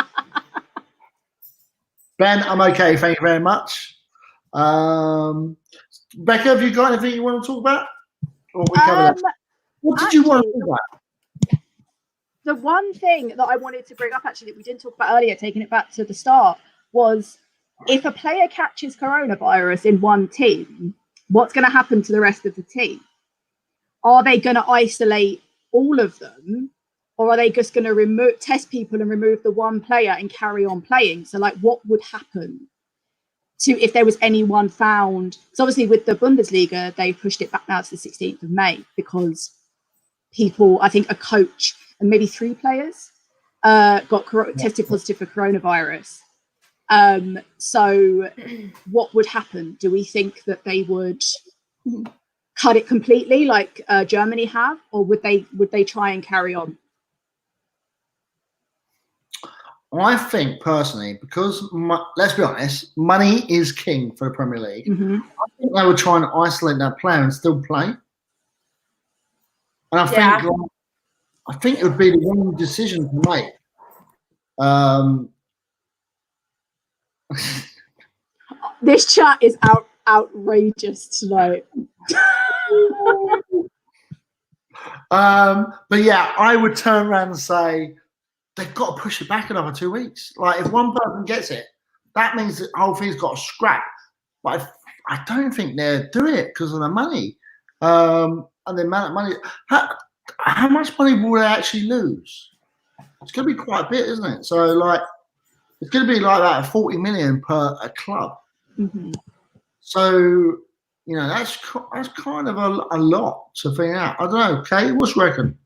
Ben, I'm okay. Thank you very much. Becca, have you got anything you want to talk about? Or we covered that? What did you want to talk about? The one thing that I wanted to bring up, actually, that we didn't talk about earlier, taking it back to the start, was if a player catches coronavirus in one team, what's going to happen to the rest of the team? Are they going to isolate all of them? Or are they just going to test people and remove the one player and carry on playing? So, what would happen if there was anyone found? Because obviously with the Bundesliga, they pushed it back now to the 16th of May because people, I think a coach and maybe 3 players got tested positive for coronavirus. So what would happen? Do we think that they would cut it completely like Germany have, or would they try and carry on? I think personally, because let's be honest, money is king for the Premier League. Mm-hmm. I think they would try and isolate that player and still play. And I think it would be the wrong decision to make. This chat is outrageous tonight. But yeah, I would turn around and say they've got to push it back another 2 weeks. Like if one person gets it, that means the whole thing's got to scrap. But I don't think they'll do it because of the money and the amount of money. How much money will they actually lose? It's going to be quite a bit, isn't it? So it's going to be like that 40 million per a club. Mm-hmm. So that's kind of a lot to figure out. I don't know, Kate, what's you reckon?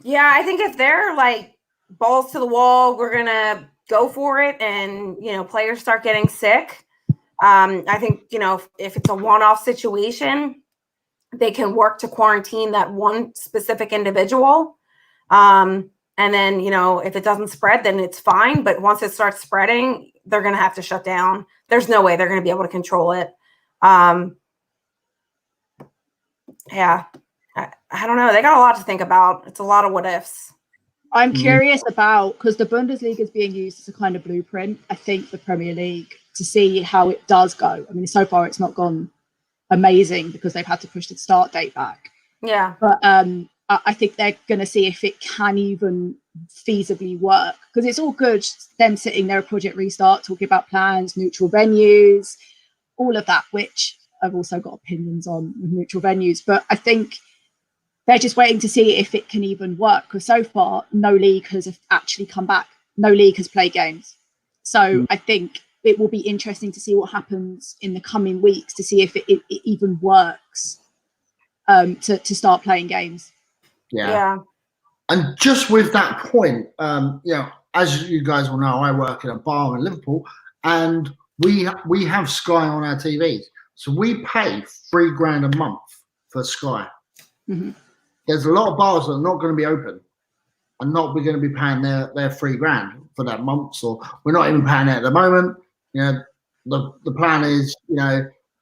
Yeah, I think if they're balls to the wall, we're gonna go for it, and players start getting sick. I think, if it's a one-off situation, they can work to quarantine that one specific individual. And then, if it doesn't spread, then it's fine. But once it starts spreading, they're going to have to shut down. There's no way they're going to be able to control it. Yeah, I don't know. They got a lot to think about. It's a lot of what ifs. I'm curious about, because the Bundesliga is being used as a kind of blueprint, I think, for Premier League, to see how it does go. I mean, so far it's not gone amazing because they've had to push the start date back. Yeah. But I think they're going to see if it can even feasibly work, because it's all good them sitting there at Project Restart talking about plans, neutral venues, all of that, which I've also got opinions on with neutral venues. But I think they're just waiting to see if it can even work, because so far no league has actually come back. No league has played games. So I think it will be interesting to see what happens in the coming weeks to see if it even works to start playing games. Yeah. And just with that point, as you guys will know, I work in a bar in Liverpool, and we have Sky on our TVs. So we pay $3,000 a month for Sky. Mm-hmm. There's a lot of bars that are not going to be open and not going to be paying their $3,000 for that month. So we're not even paying it at the moment. The plan is,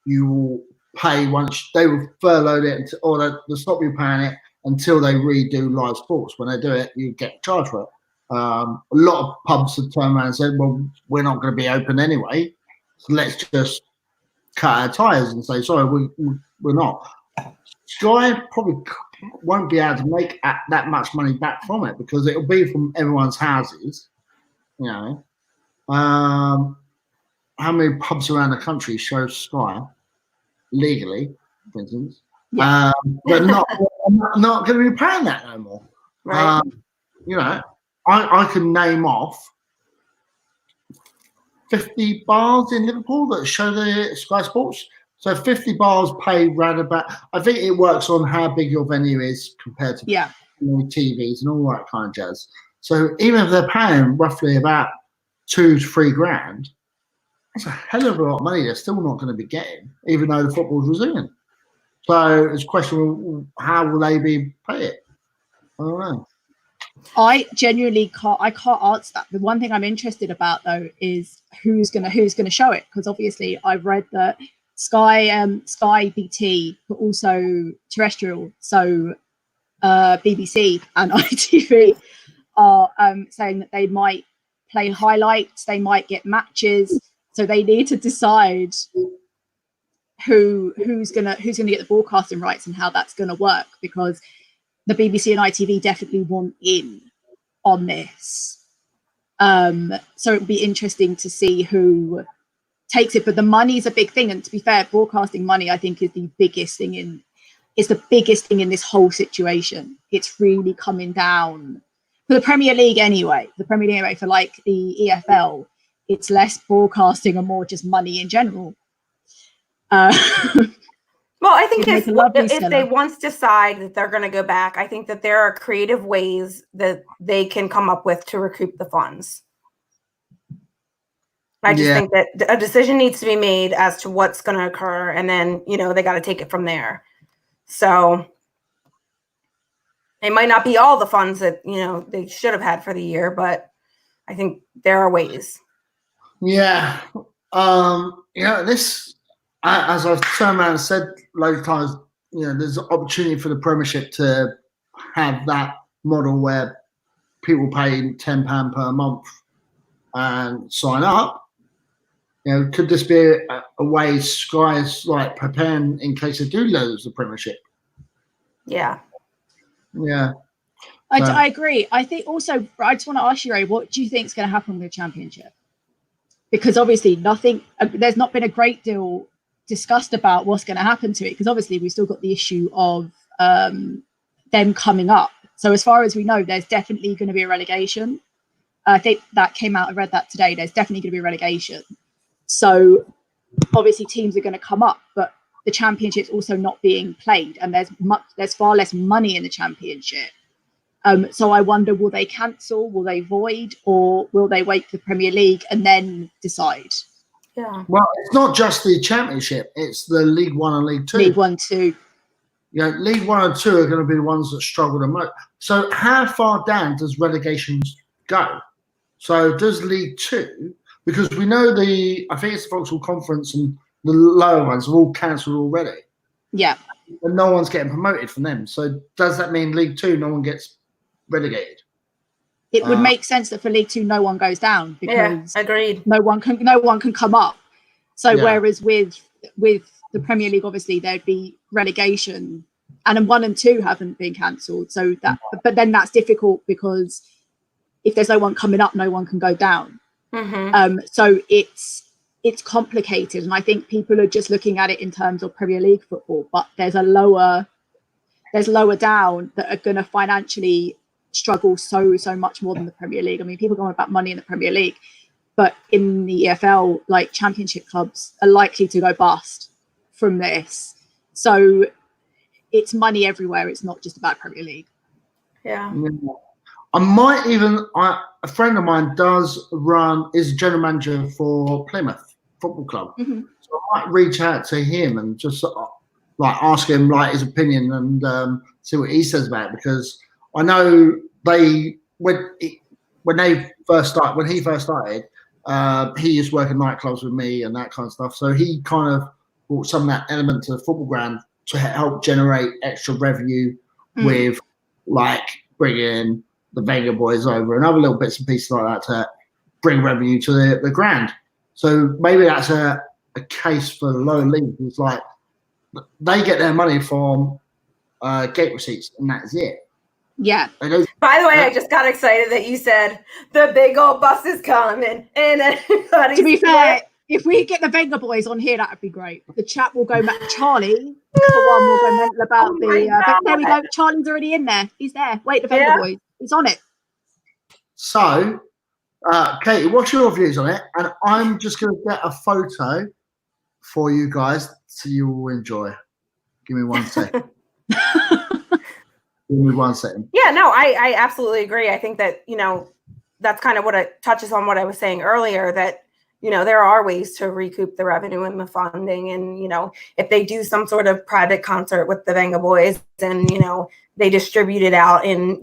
you will pay once they will furlough it, or they'll stop you paying it until they redo live sports. When they do it, you get charged for it. A lot of pubs have turned around and said, well, we're not going to be open anyway, so let's just cut our tyres and say, sorry, we're not. Sky probably won't be able to make that much money back from it, because it'll be from everyone's houses. How many pubs around the country show Sky legally, for instance? Yeah. But not going to be paying that no more. Right. I can name off 50 bars in Liverpool that show the Sky Sports. So 50 bars pay round about. I think it works on how big your venue is compared to TVs and all that kind of jazz. So even if they're paying roughly about $2,000 to $3,000, that's a hell of a lot of money they're still not going to be getting, even though the football's resuming. So it's a question: how will they be paid? I don't know. I genuinely can't answer that. The one thing I'm interested about though is who's gonna show it, because obviously I've read that Sky BT, but also terrestrial, so BBC and ITV are saying that they might play highlights, they might get matches, so they need to decide who's gonna get the broadcasting rights and how that's gonna work, because the BBC and ITV definitely want in on this. So it will be interesting to see who takes it. But the money is a big thing, and to be fair, broadcasting money I think is the biggest thing in this whole situation. It's really coming down for the Premier League anyway. For like the EFL, it's less broadcasting and more just money in general. Well, I think if they once decide that they're going to go back, I think that there are creative ways that they can come up with to recoup the funds. I just think that a decision needs to be made as to what's going to occur, and then, they got to take it from there. So it might not be all the funds that, they should have had for the year, but I think there are ways. Yeah. This, as I've turned around and said loads of times, there's an opportunity for the Premiership to have that model where people pay £10 per month and sign up. Could this be a way Sky's like preparing in case they do lose the Premiership? Yeah. Yeah. I agree. I think also, I just want to ask you, Ray, what do you think is going to happen with the Championship? Because obviously there's not been a great deal discussed about what's going to happen to it, because obviously we've still got the issue of them coming up. So as far as we know, there's definitely going to be a relegation. I think that came out, I read that today, there's definitely going to be a relegation. So obviously teams are going to come up, but the Championship's also not being played, and there's far less money in the Championship. So I wonder, will they cancel, will they void, or will they wait for the Premier League and then decide? Yeah. Well, it's not just the Championship; it's the League One and League Two. League 1, 2. League 1 and 2 are going to be the ones that struggle the most. So, how far down does relegation go? So, does League 2? Because we know I think it's the Vauxhall Conference and the lower ones are all cancelled already. Yeah. And no one's getting promoted from them. So, does that mean League 2, no one gets relegated? It would make sense that for League 2, no one goes down because agreed. no one can come up. So whereas with the Premier League, obviously there'd be relegation, and then 1 and 2 haven't been cancelled. So but then that's difficult because if there's no one coming up, no one can go down. Mm-hmm. So it's complicated, and I think people are just looking at it in terms of Premier League football. But there's lower down that are going to financially struggle so much more than the Premier League. I mean, people go on about money in the Premier League, but in the EFL, like Championship clubs are likely to go bust from this. So it's money everywhere. It's not just about Premier League. Yeah. I might even, a friend of mine is general manager for Plymouth Football Club. Mm-hmm. So I might reach out to him and just like ask him like his opinion and see what he says about it, because I know when he first started, he used to work in nightclubs with me and that kind of stuff. So he kind of brought some of that element to the football ground to help generate extra revenue with like bringing the Vega boys over and other little bits and pieces like that to bring revenue to the ground. So maybe that's a case for the lower league. It's like they get their money from gate receipts and that's it. Yeah. By the way, I just got excited that you said the big old bus is coming, and everybody's. To be fair, if we get the Venga boys on here, that would be great. The chat will go back. Charlie, for one, will go mental about there we go. Charlie's already in there. He's there. Wait, the Venga boys. He's on it. So, Katie, what's your views on it? And I'm just going to get a photo for you guys so you will enjoy. Give me 1 second. Give me 1 second. Yeah, no, I absolutely agree. I think that, that's kind of what it touches on what I was saying earlier, that, there are ways to recoup the revenue and the funding. And, if they do some sort of private concert with the Venga boys and, they distribute it out in,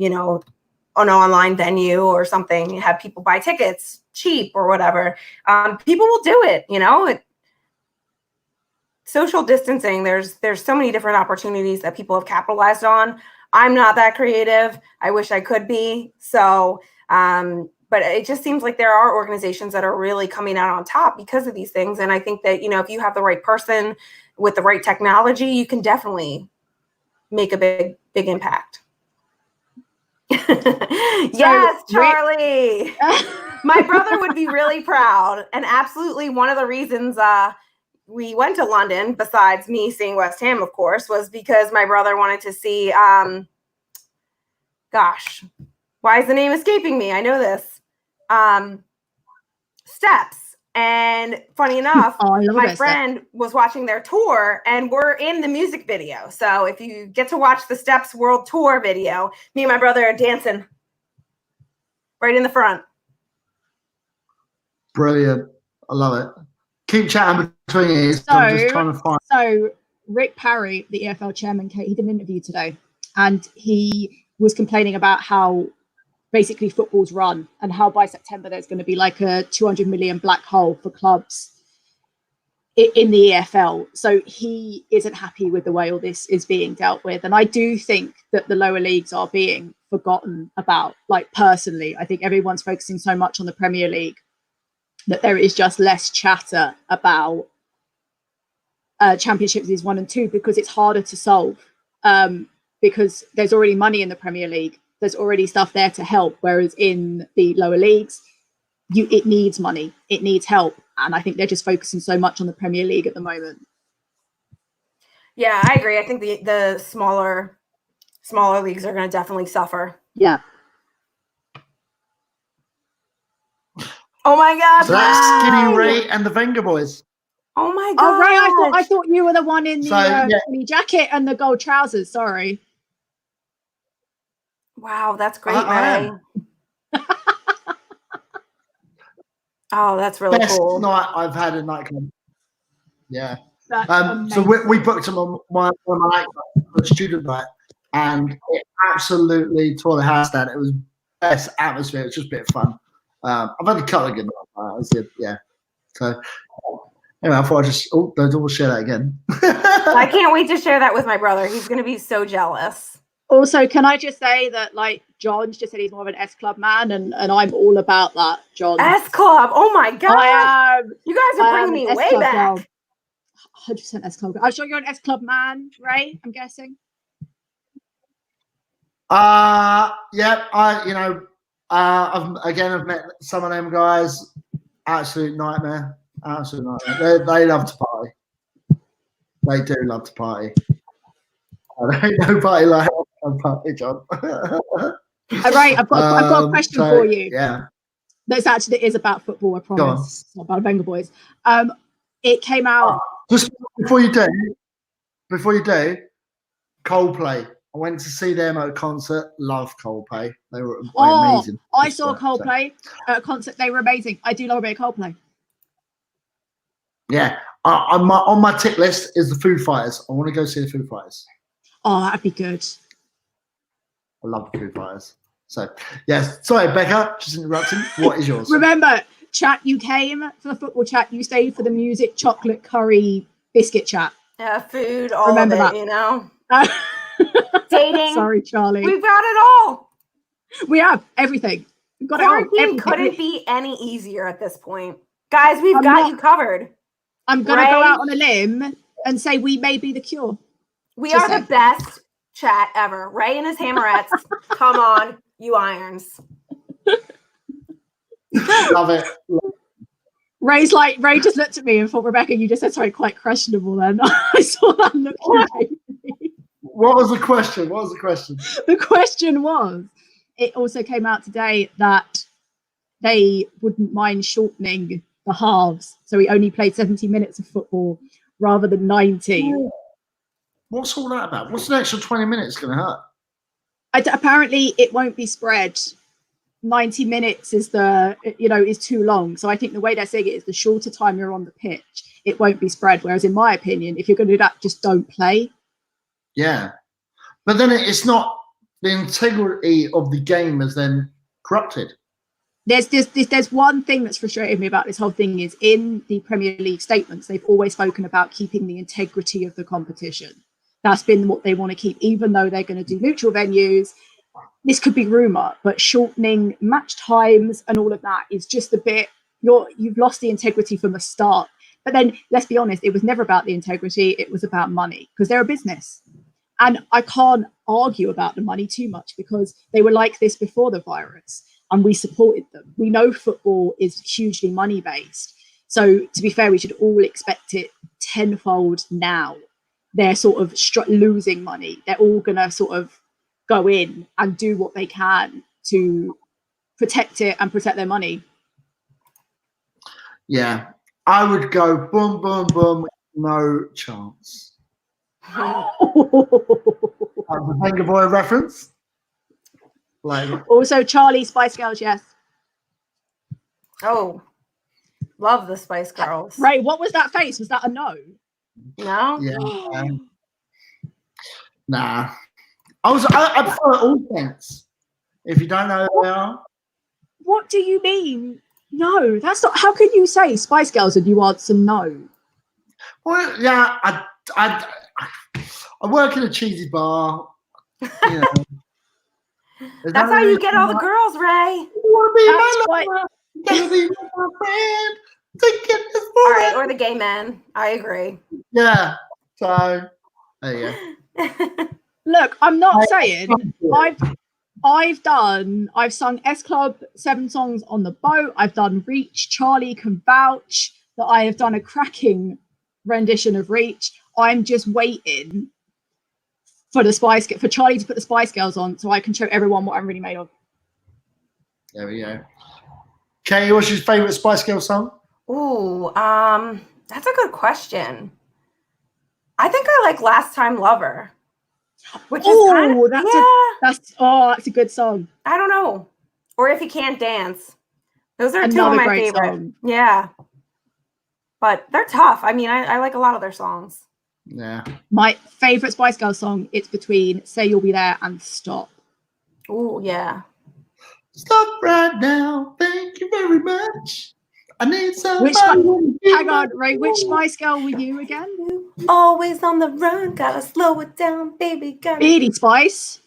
an online venue or something, have people buy tickets cheap or whatever, people will do it, social distancing, there's so many different opportunities that people have capitalized on. I'm not that creative. I wish I could be. So, but it just seems like there are organizations that are really coming out on top because of these things. And I think that, if you have the right person with the right technology, you can definitely make a big impact. Yes, Charlie. My brother would be really proud. And absolutely one of the reasons we went to London, besides me seeing West Ham, of course, was because my brother wanted to see, gosh, why is the name escaping me? I know this. Steps. And funny enough, my friend was watching their tour and we're in the music video. So if you get to watch the Steps World Tour video, me and my brother are dancing right in the front. Brilliant. I love it. Keep chatting between ears. I'm just trying to find. So Rick Parry, the EFL chairman, he did an interview today and he was complaining about how basically football's run and how by September there's going to be like a 200 million black hole for clubs in the EFL. So he isn't happy with the way all this is being dealt with. And I do think that the lower leagues are being forgotten about. Like personally, I think everyone's focusing so much on the Premier League that there is just less chatter about Championships is 1 and 2 because it's harder to solve because there's already money in the Premier League. There's already stuff there to help. Whereas in the lower leagues, it needs money. It needs help. And I think they're just focusing so much on the Premier League at the moment. Yeah, I agree. I think the smaller leagues are going to definitely suffer. Yeah. Oh my God! So that's Skinny Ray and the Venga boys. Oh my God! Oh Ray, I thought you were the one in the skinny jacket and the gold trousers. Sorry. Wow, that's great, Ray. Oh, that's really Best cool. night I've had in nightclub. Yeah. That's So we booked them on my student night, and it absolutely tore the house down. It was best atmosphere. It was just a bit of fun. I've had a couple of good nights. Yeah. So anyway, I thought don't share that again. I can't wait to share that with my brother. He's going to be so jealous. Also, can I just say that, like, John's just said he's more of an S Club man, and I'm all about that, John. S Club. Oh my god. I am. You guys are bringing me way back. 100% S Club. I'm sure you're an S Club man, Ray, I'm guessing. Yeah, I've met some of them guys. Absolute nightmare. They love to party. They do love to party. I don't know party like a party, John. Right, I've got a question for you. Yeah. That's actually, it is about football, I promise. It's not about Venga Boys. It came out. Just before you do, Coldplay. I went to see them at a concert. Love Coldplay. They were amazing. I saw Coldplay at a concert. They were amazing. I do love a bit of Coldplay. Yeah. On my tick list is the Foo Fighters. I want to go see the Foo Fighters. Oh, that'd be good. I love the Foo Fighters. So, yes. Sorry, Becca, just interrupting. What is yours? Remember, chat, you came for the football chat. You stayed for the music, chocolate, curry, biscuit chat. Yeah, food, all Remember of it, that. you know? Dating. Sorry, Charlie. We've got it all. We have everything. We've got Quarantine it all. couldn't be any easier at this point. Guys, we've got you covered. I'm going to go out on a limb and say we may be the cure. We are the best chat ever. Ray and his Hammerettes. Come on, you irons. Love it. Ray just looked at me and thought, Rebecca, you just said something quite questionable then. I saw that look. What was the question? The question was, it also came out today that they wouldn't mind shortening the halves. So he only played 70 minutes of football rather than 90. What's all that about? What's an extra 20 minutes going to hurt? Apparently, it won't be spread. 90 minutes is is too long. So I think the way they're saying it is the shorter time you're on the pitch, it won't be spread. Whereas in my opinion, if you're going to do that, just don't play. Yeah. But then it's not the integrity of the game is then corrupted. There's one thing that's frustrated me about this whole thing is in the Premier League statements, they've always spoken about keeping the integrity of the competition. That's been what they want to keep, even though they're going to do neutral venues. This could be rumour, but shortening match times and all of that is just a bit, you've lost the integrity from the start. But then, let's be honest, it was never about the integrity, it was about money, because they're a business. And I can't argue about the money too much because they were like this before the virus and we supported them. We know football is hugely money-based. So to be fair, we should all expect it tenfold now. They're sort of losing money. They're all going to sort of go in and do what they can to protect it and protect their money. Yeah, I would go boom, boom, boom, no chance. The Venga Boy reference. Also, Charlie, Spice Girls, yes. Oh, love the Spice Girls. Ray, what was that face? Was that a no? No? Yeah. Nah. I prefer all things. If you don't know who they are. What do you mean? No, that's not. How can you say Spice Girls and you answer no? Well, yeah, I work in a cheesy bar. You know. That's how you get all the girls, Ray. All right, or the gay men. I agree. Yeah. So there you go. Look, I'm not saying I've sung S Club 7 songs on the boat. I've done Reach. Charlie can vouch that I have done a cracking rendition of Reach. I'm just waiting for Charlie to put the Spice Girls on so I can show everyone what I'm really made of. There we go. Katie, what's your favourite Spice Girls song? Ooh, that's a good question. I think I like Last Time Lover. Which is kind of, that's a good song. I don't know. Or If You Can't Dance. Those are two Another of my great favorite. song. Yeah. But they're tough. I mean, I like a lot of their songs. Yeah. My favorite Spice Girls song, it's between Say You'll Be There and Stop. Oh, yeah. Stop right now. Thank you very much. I need somebody. Hang on, Ray, which Spice Girl were you again? Always on the run, gotta slow it down, baby. Beardy Spice.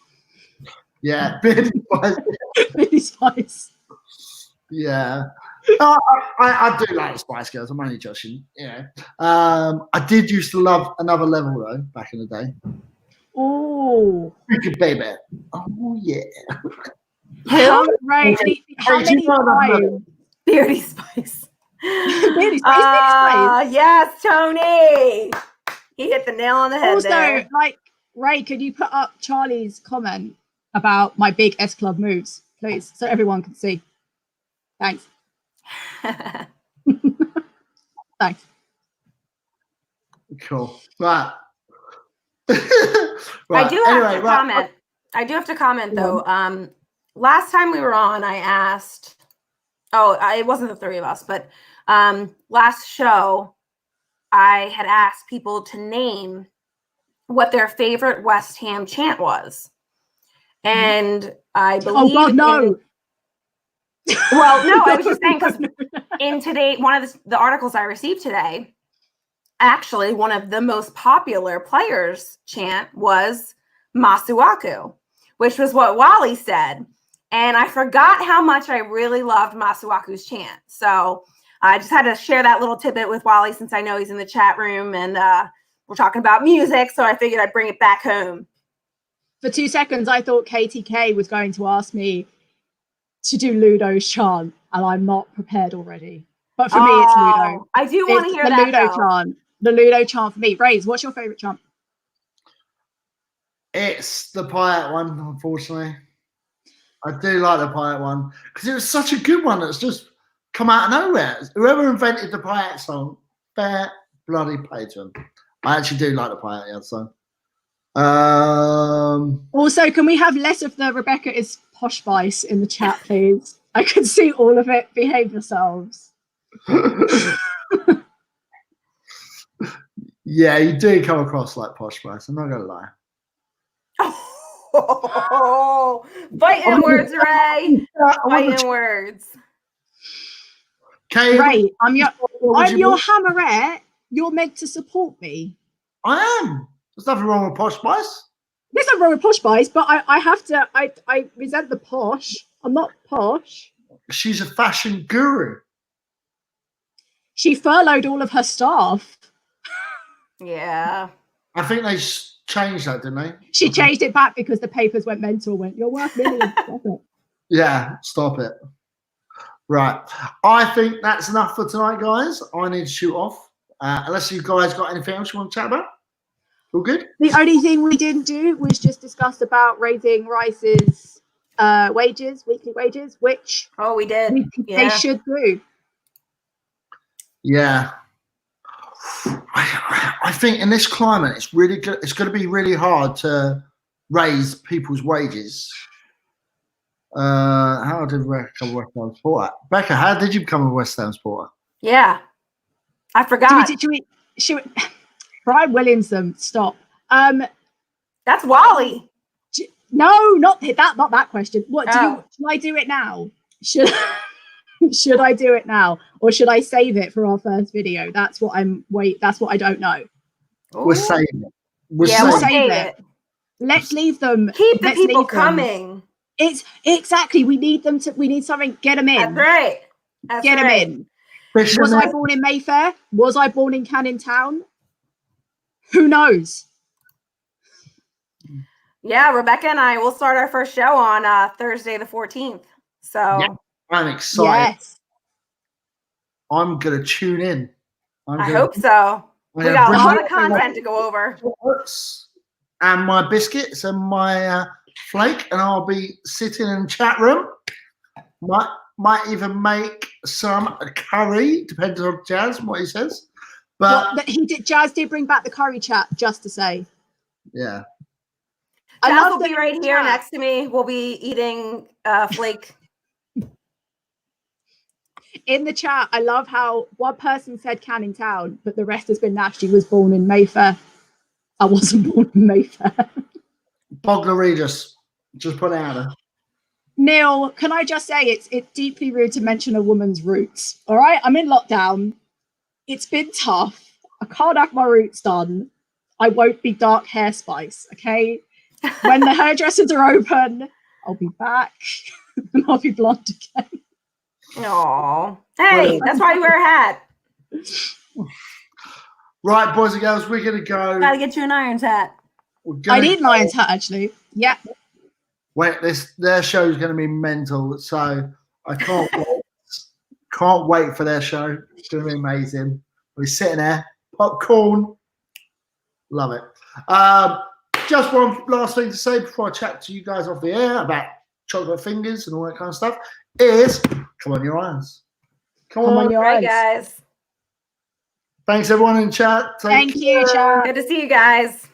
Yeah, Beardy Spice. Beardy Spice. Yeah. I do like the Spice Girls. I'm only joshing. Yeah. I did used to love Another Level though back in the day. Oh, Baby. Oh yeah. how many times? Beardy Spice. Beardy Spice. Yes, Tony. He hit the nail on the head. Also, there. like, Ray, could you put up Charlie's comment about my big S Club moves, please, so everyone can see? Thanks. Thanks. Cool. Right. I do have to comment. I do have to comment though. Last time we were on, I asked. Oh, it wasn't the three of us, but last show, I had asked people to name what their favorite West Ham chant was, and I believe. Oh God, no. Well, no, I was just saying because in today, one of the articles I received today, actually one of the most popular players' chant was Masuaku, which was what Wally said. And I forgot how much I really loved Masuaku's chant. So I just had to share that little tidbit with Wally since I know he's in the chat room and we're talking about music. So I figured I'd bring it back home. For 2 seconds, I thought KTK was going to ask me to do Ludo's chant, and I'm not prepared already. But for me, it's Ludo. I do want to hear the that. Ludo chant. The Ludo chant for me. Raze, what's your favorite chant? It's the Pirate one, unfortunately. I do like the Pirate one because it was such a good one that's just come out of nowhere. Whoever invented the Pirate song, fair bloody play to him. I actually do like the Pirate song. Also, can we have less of the Rebecca is posh spice in the chat, please? I can see all of it. Behave yourselves. Yeah, you do come across like posh spice. I'm not gonna lie. Oh, fighting words, Ray. Fighting words. Okay, Ray, I'm your Hammerette. You're meant to support me. I am. There's nothing wrong with posh spice. There's nothing wrong with posh spice, but I have to. I resent the posh. I'm not posh. She's a fashion guru. She furloughed all of her staff. Yeah. I think they changed that, didn't they? She changed it back because the papers went mental. Went, you're worth millions. Stop it. Yeah, stop it. Right. I think that's enough for tonight, guys. I need to shoot off. Unless you guys got anything else you want to chat about. All good? The only thing we didn't do was just discuss about raising Rice's wages, weekly wages, which we did. They should do. Yeah. I think in this climate, it's really good. It's going to be really hard to raise people's wages. How did Rebecca become a West Ham supporter? Becca, how did you become a West Ham supporter? Yeah, I forgot. Brian Williamson, stop. That's Wally. No, not that question. What should I do it now? Should I do it now, or should I save it for our first video? That's what That's what I don't know. We're saving it. We'll save it. Let's leave them. Keep the people coming. It's exactly. We need them to. We need something. Get them in. That's right. Get them in. Was I born in Mayfair? Was I born in Canning Town? Who knows? Yeah, Rebecca and I will start our first show on Thursday the 14th. So yeah, I'm excited. Yes. I'm gonna tune in. I hope so. We got a lot of content to go over. And my biscuits and my flake, and I'll be sitting in the chat room. Might even make some curry, depending on Jazz what he says. But Jazz did bring back the curry chat, just to say. Yeah. Jazz will be right here next to me. We'll be eating flake. In the chat, I love how one person said Canning Town, but the rest has been Nasty was born in Mayfair. I wasn't born in Mayfair. Bognor Regis. Just put it out there. Neil, can I just say it's deeply rude to mention a woman's roots. All right, I'm in lockdown. It's been tough. I can't have my roots done. I won't be dark hair spice, okay? When the hairdressers are open, I'll be back and I'll be blonde again. Oh, hey, that's why you wear a hat. Right, boys and girls, we're going to go. Gotta get you an Irons hat. I need an Irons hat, actually. Yeah. Wait, their show is going to be mental, so I can't wait. Can't wait for their show. It's going to be amazing. We're sitting there, popcorn. Love it. Just one last thing to say before I chat to you guys off the air about chocolate fingers and all that kind of stuff is come on your irons. Come on your Right, irons. guys. Thanks everyone in chat. Thank you, chat. Good to see you guys.